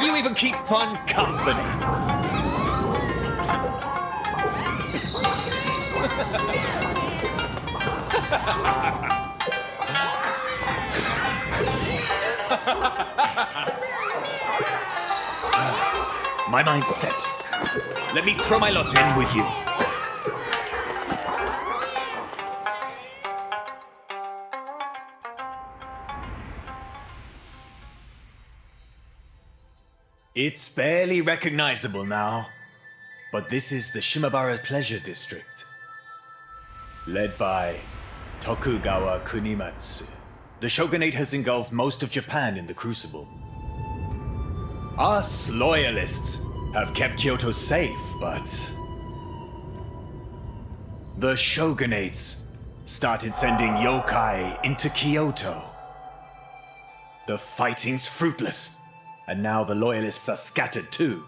You even keep fun company. My mind's set. Let me throw my lot in with you. It's barely recognizable now, but this is the Shimabara Pleasure District. Led by Tokugawa Kunimatsu, the shogunate has engulfed most of Japan in the Crucible. Us loyalists have kept Kyoto safe, but the shogunates started sending yokai into Kyoto. The fighting's fruitless, and now the loyalists are scattered too.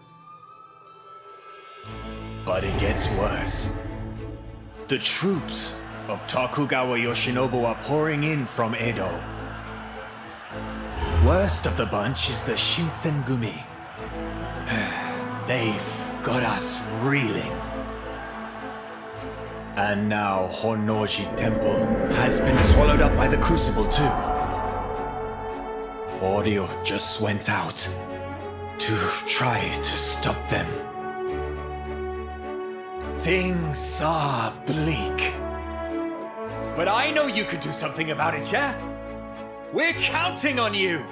But it gets worse. The troops of Tokugawa Yoshinobu are pouring in from Edo. Worst of the bunch is the Shinsengumi. They've got us reeling. And now Honnoji Temple has been swallowed up by the Crucible too. Audio just went out to try to stop them. Things are bleak. But I know you could do something about it, yeah? We're counting on you!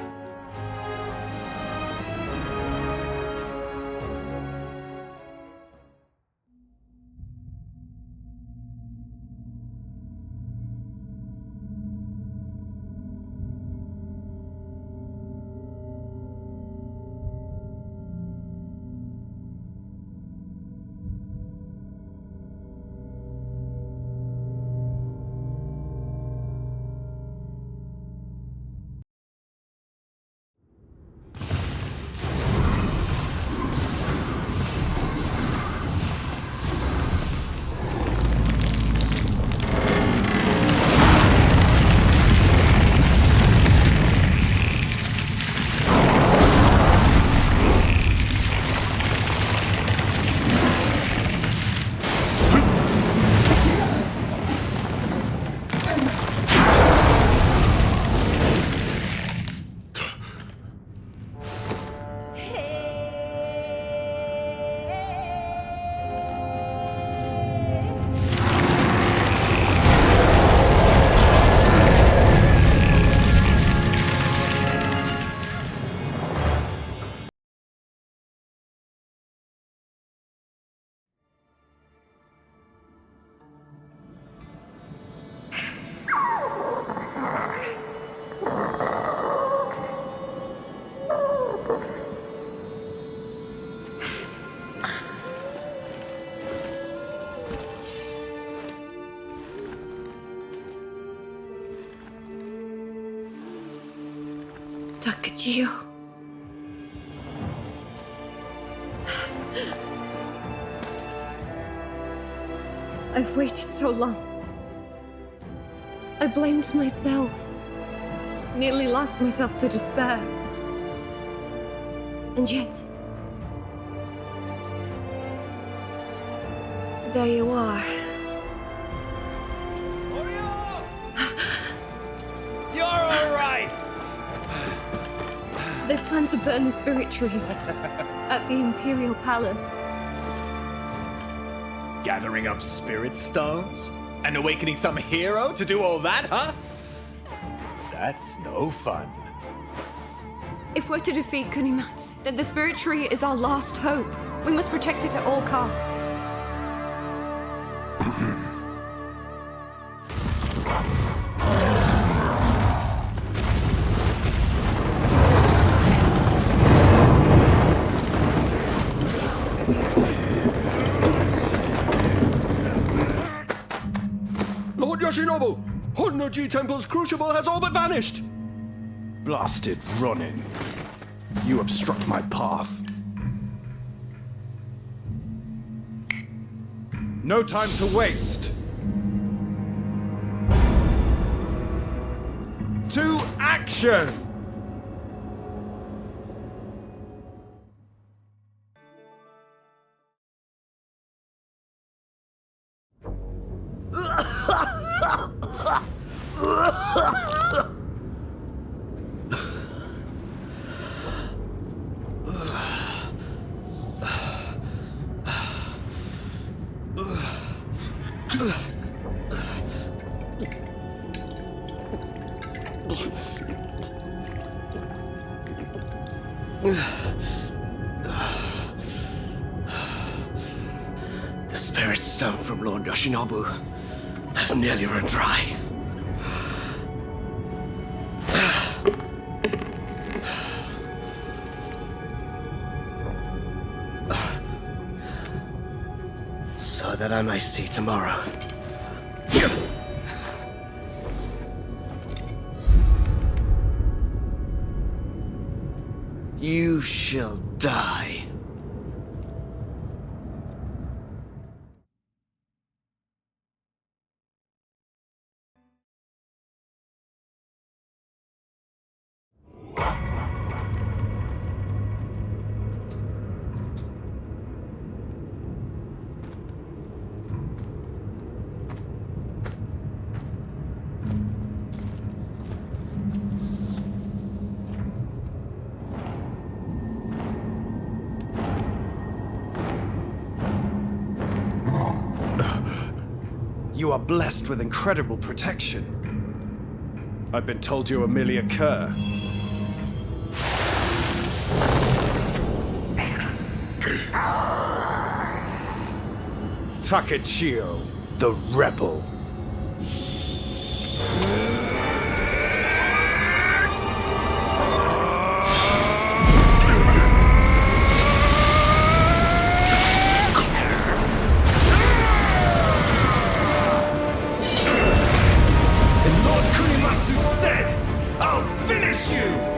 Takachio. I've waited so long. I blamed myself. Nearly lost myself to despair. And yet, there you are. You're all right! They plan to burn the spirit tree at the Imperial Palace. Gathering up spirit stones? And awakening some hero to do all that, huh? That's no fun. If we're to defeat Kunimatsu, then the spirit tree is our last hope. We must protect it at all costs. Lord Yoshinobu! Honnoji Temple's crucible has all but vanished! Blasted Ronin. You obstruct my path. No time to waste. To action! The spirit stone from Lord Yoshinobu has nearly run dry. So that I may see tomorrow. You shall die. You are blessed with incredible protection. I've been told you are merely a cur. Takechio, the rebel. I'll finish you!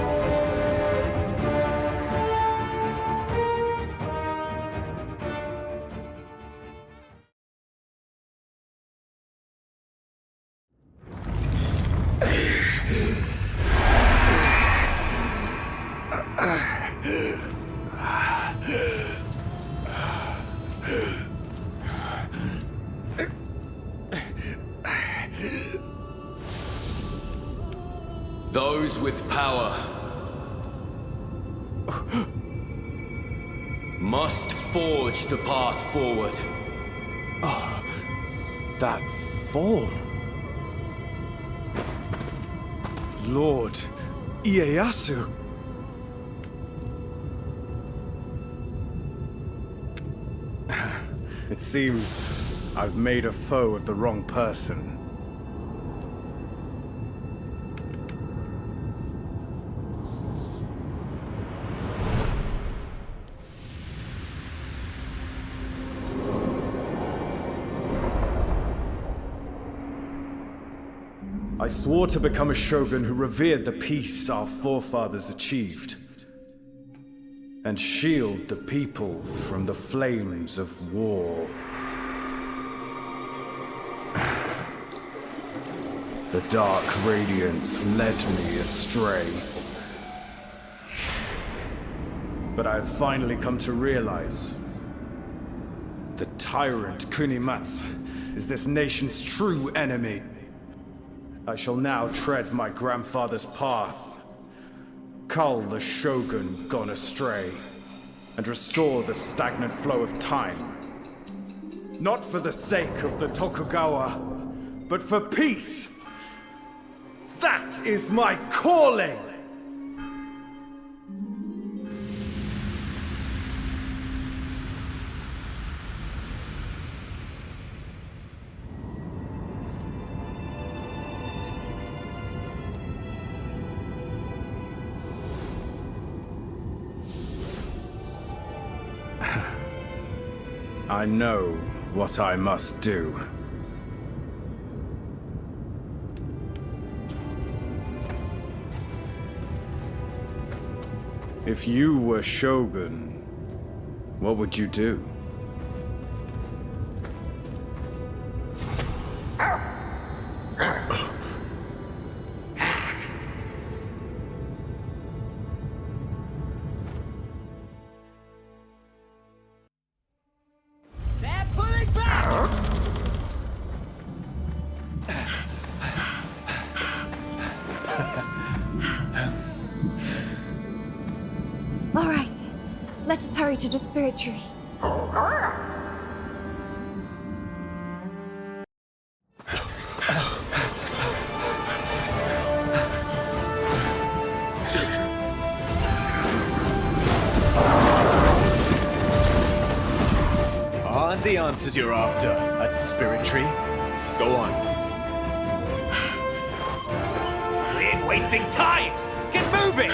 Those with power must forge the path forward. Oh, that form. Lord Ieyasu. It seems I've made a foe of the wrong person. I swore to become a shogun who revered the peace our forefathers achieved, and shield the people from the flames of war. The dark radiance led me astray. But I have finally come to realize the tyrant Kunimatsu is this nation's true enemy. I shall now tread my grandfather's path, cull the shogun gone astray, and restore the stagnant flow of time. Not for the sake of the Tokugawa, but for peace. That is my calling! I know what I must do. If you were shogun, what would you do? All right, let us hurry to the spirit tree. the answers you're after at the spirit tree. Go on. We ain't wasting time! Get moving!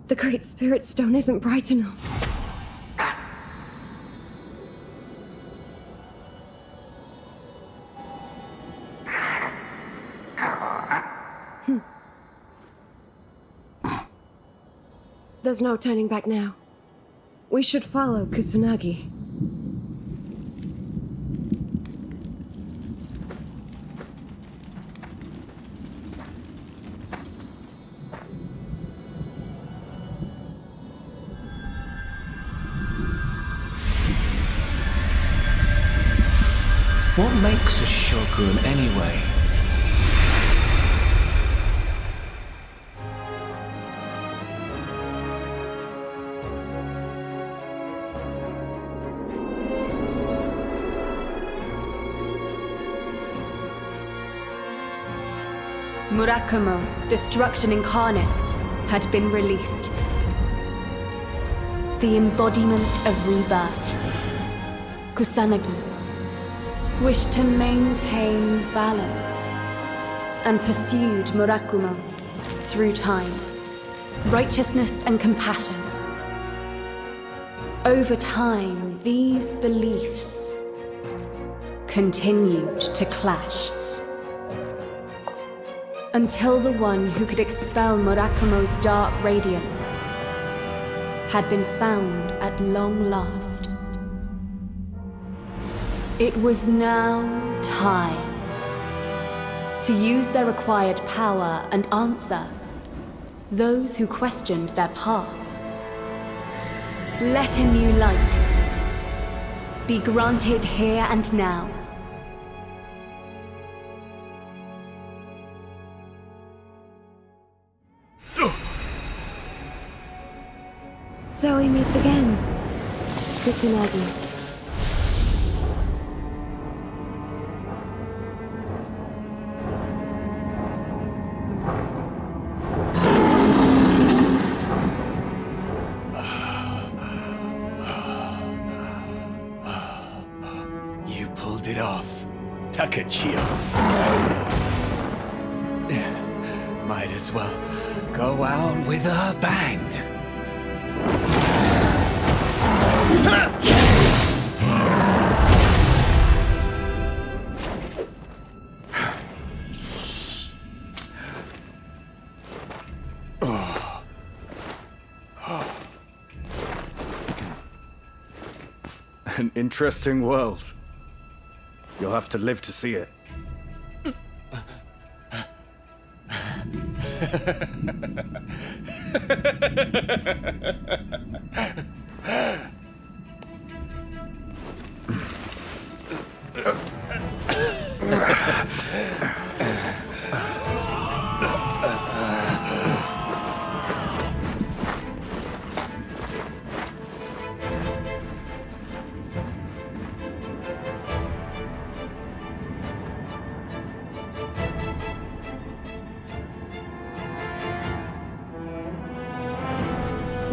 The Great Spirit Stone isn't bright enough. There's no turning back now. We should follow Kusanagi. What makes a shogun anyway? Murakumo, Destruction Incarnate, had been released. The embodiment of rebirth. Kusanagi wished to maintain balance and pursued Murakumo through time, righteousness and compassion. Over time, these beliefs continued to clash until the one who could expel Murakumo's dark radiance had been found at long last. It was now time to use their acquired power and answer those who questioned their path. Let a new light be granted here and now. So we meet again, Kusanagi. You pulled it off, Takachio. Might as well go out with a bang. An interesting world. You'll have to live to see it.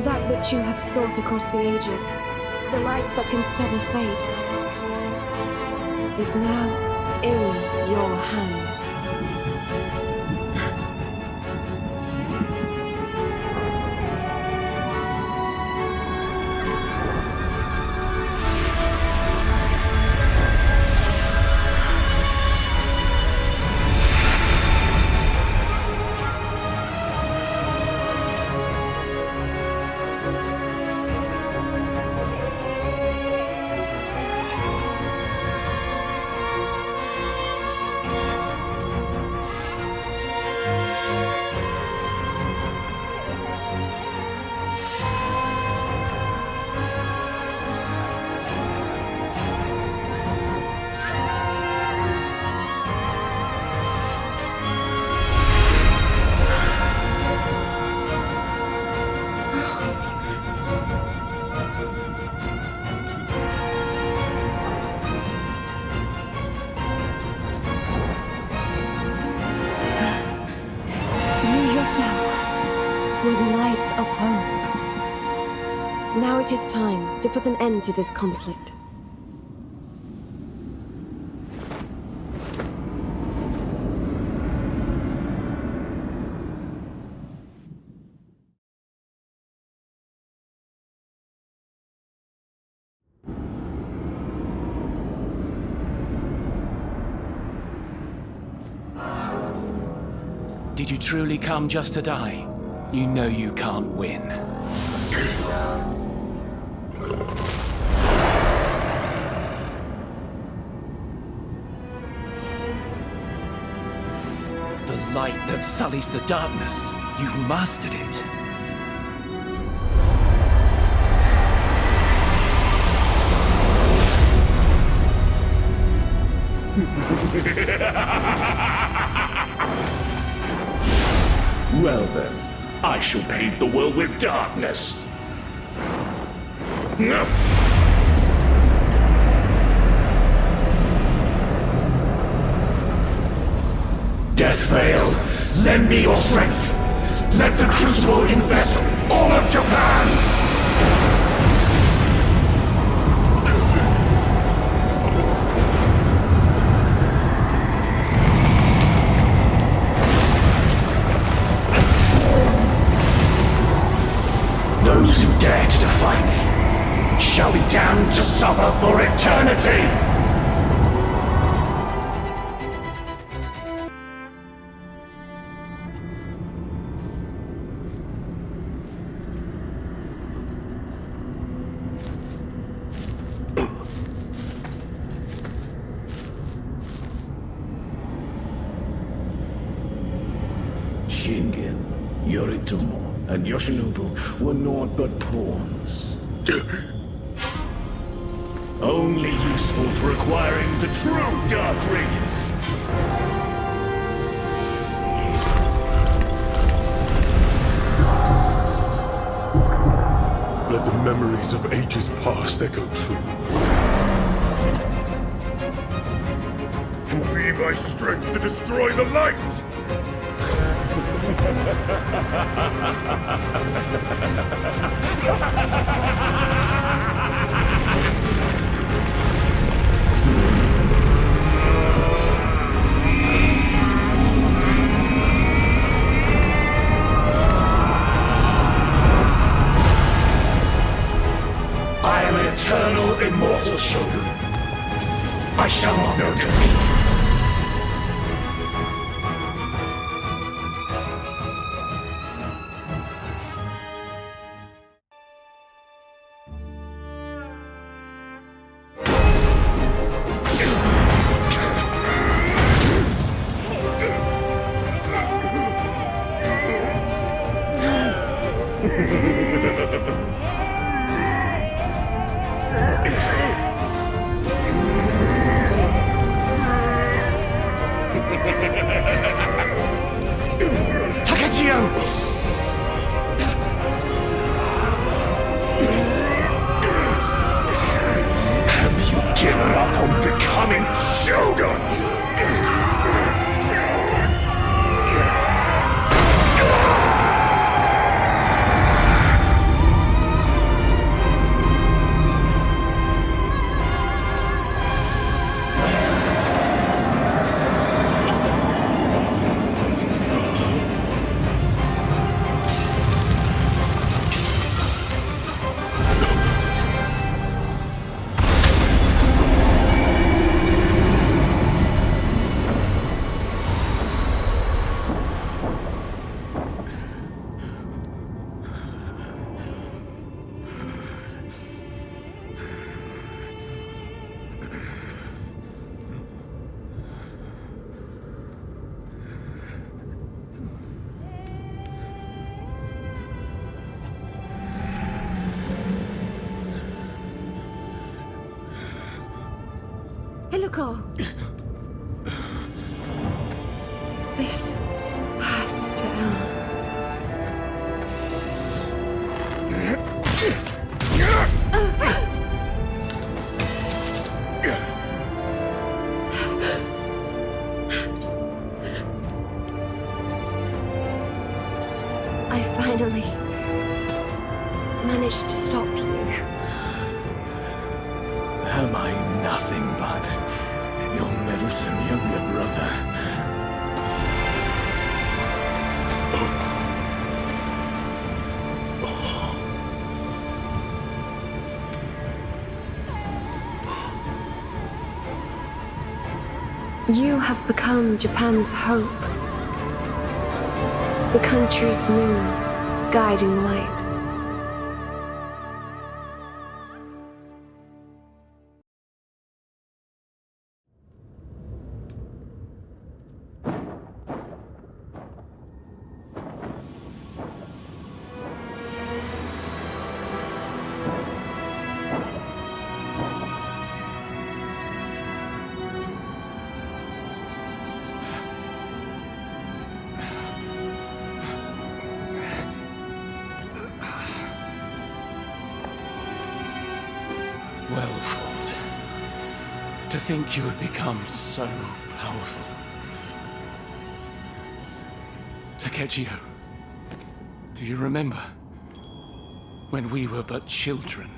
That which you have sought across the ages, the light that can sever fate, is now in your hands. It is time to put an end to this conflict. Did you truly come just to die? You know you can't win. The light that sullies the darkness. You've mastered it. Well then, I shall paint the world with darkness. Death Veil, lend me your strength. Let the crucible infest all of Japan! Those who dare to defy me shall be damned to suffer for eternity! Shingen, Yoritomo, and Yoshinobu were naught but pawns. Only useful for acquiring the true Dark Rings! Let the memories of ages past echo true. And be my strength to destroy the light! I am an eternal, immortal shogun. I shall not know defeat. Have you given up on becoming shogun? Illuko! This has to end. I finally managed to stop you. handsome younger brother. You have become Japan's hope. The country's moon, guiding light. Well, Ford. To think you had become so powerful. Takechio, do you remember when we were but children?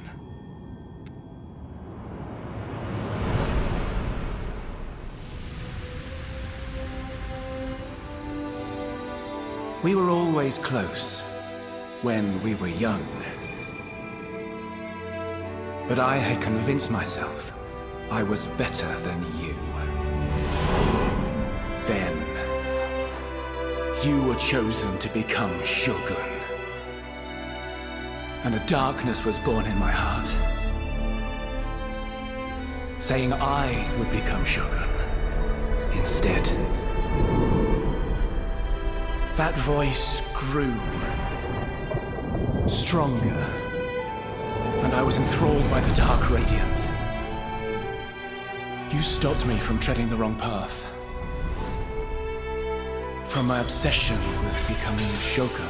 We were always close when we were young. But I had convinced myself I was better than you. Then, you were chosen to become Shogun. And a darkness was born in my heart, saying I would become Shogun instead. That voice grew stronger, and I was enthralled by the dark radiance. You stopped me from treading the wrong path, from my obsession with becoming Shogun.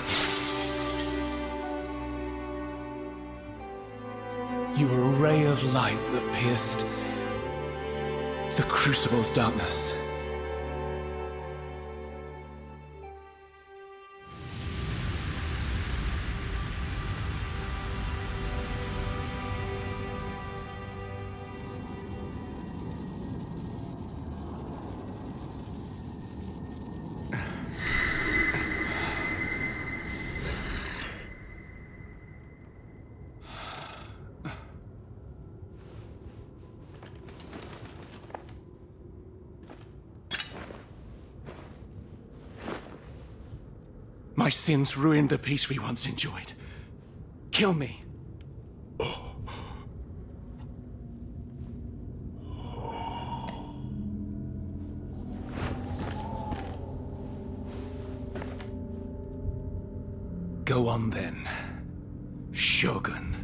You were a ray of light that pierced the Crucible's darkness. My sins ruined the peace we once enjoyed. Kill me. Go on then, Shogun.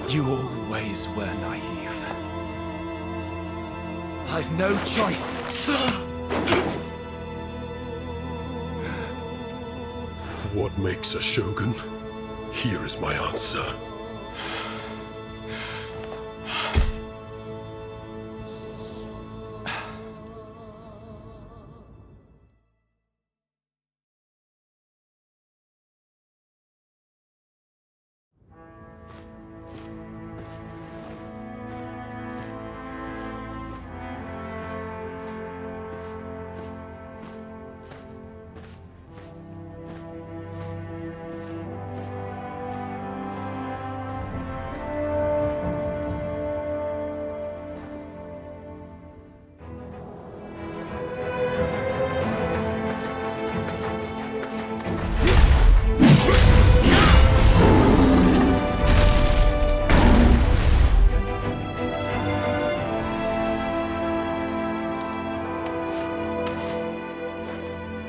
You always were naive. I've no choice. What makes a shogun? Here is my answer.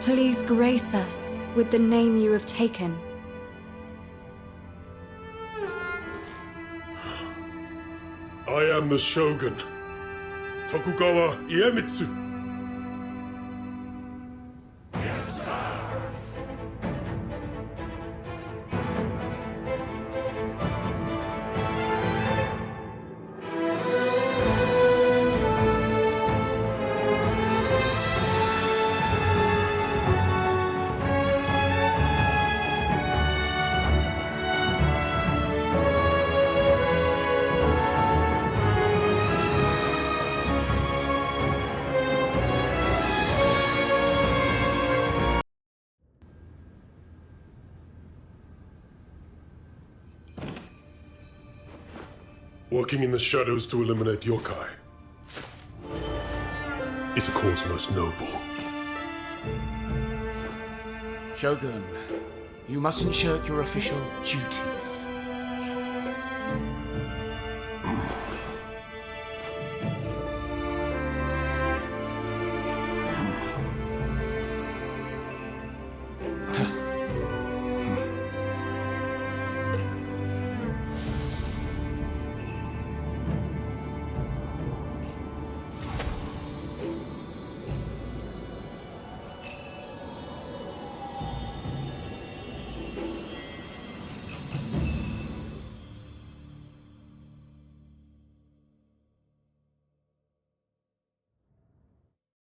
Please grace us with the name you have taken. I am the Shogun, Tokugawa Iemitsu. Working in the shadows to eliminate yokai is a cause most noble. Shogun, you mustn't shirk your official duties.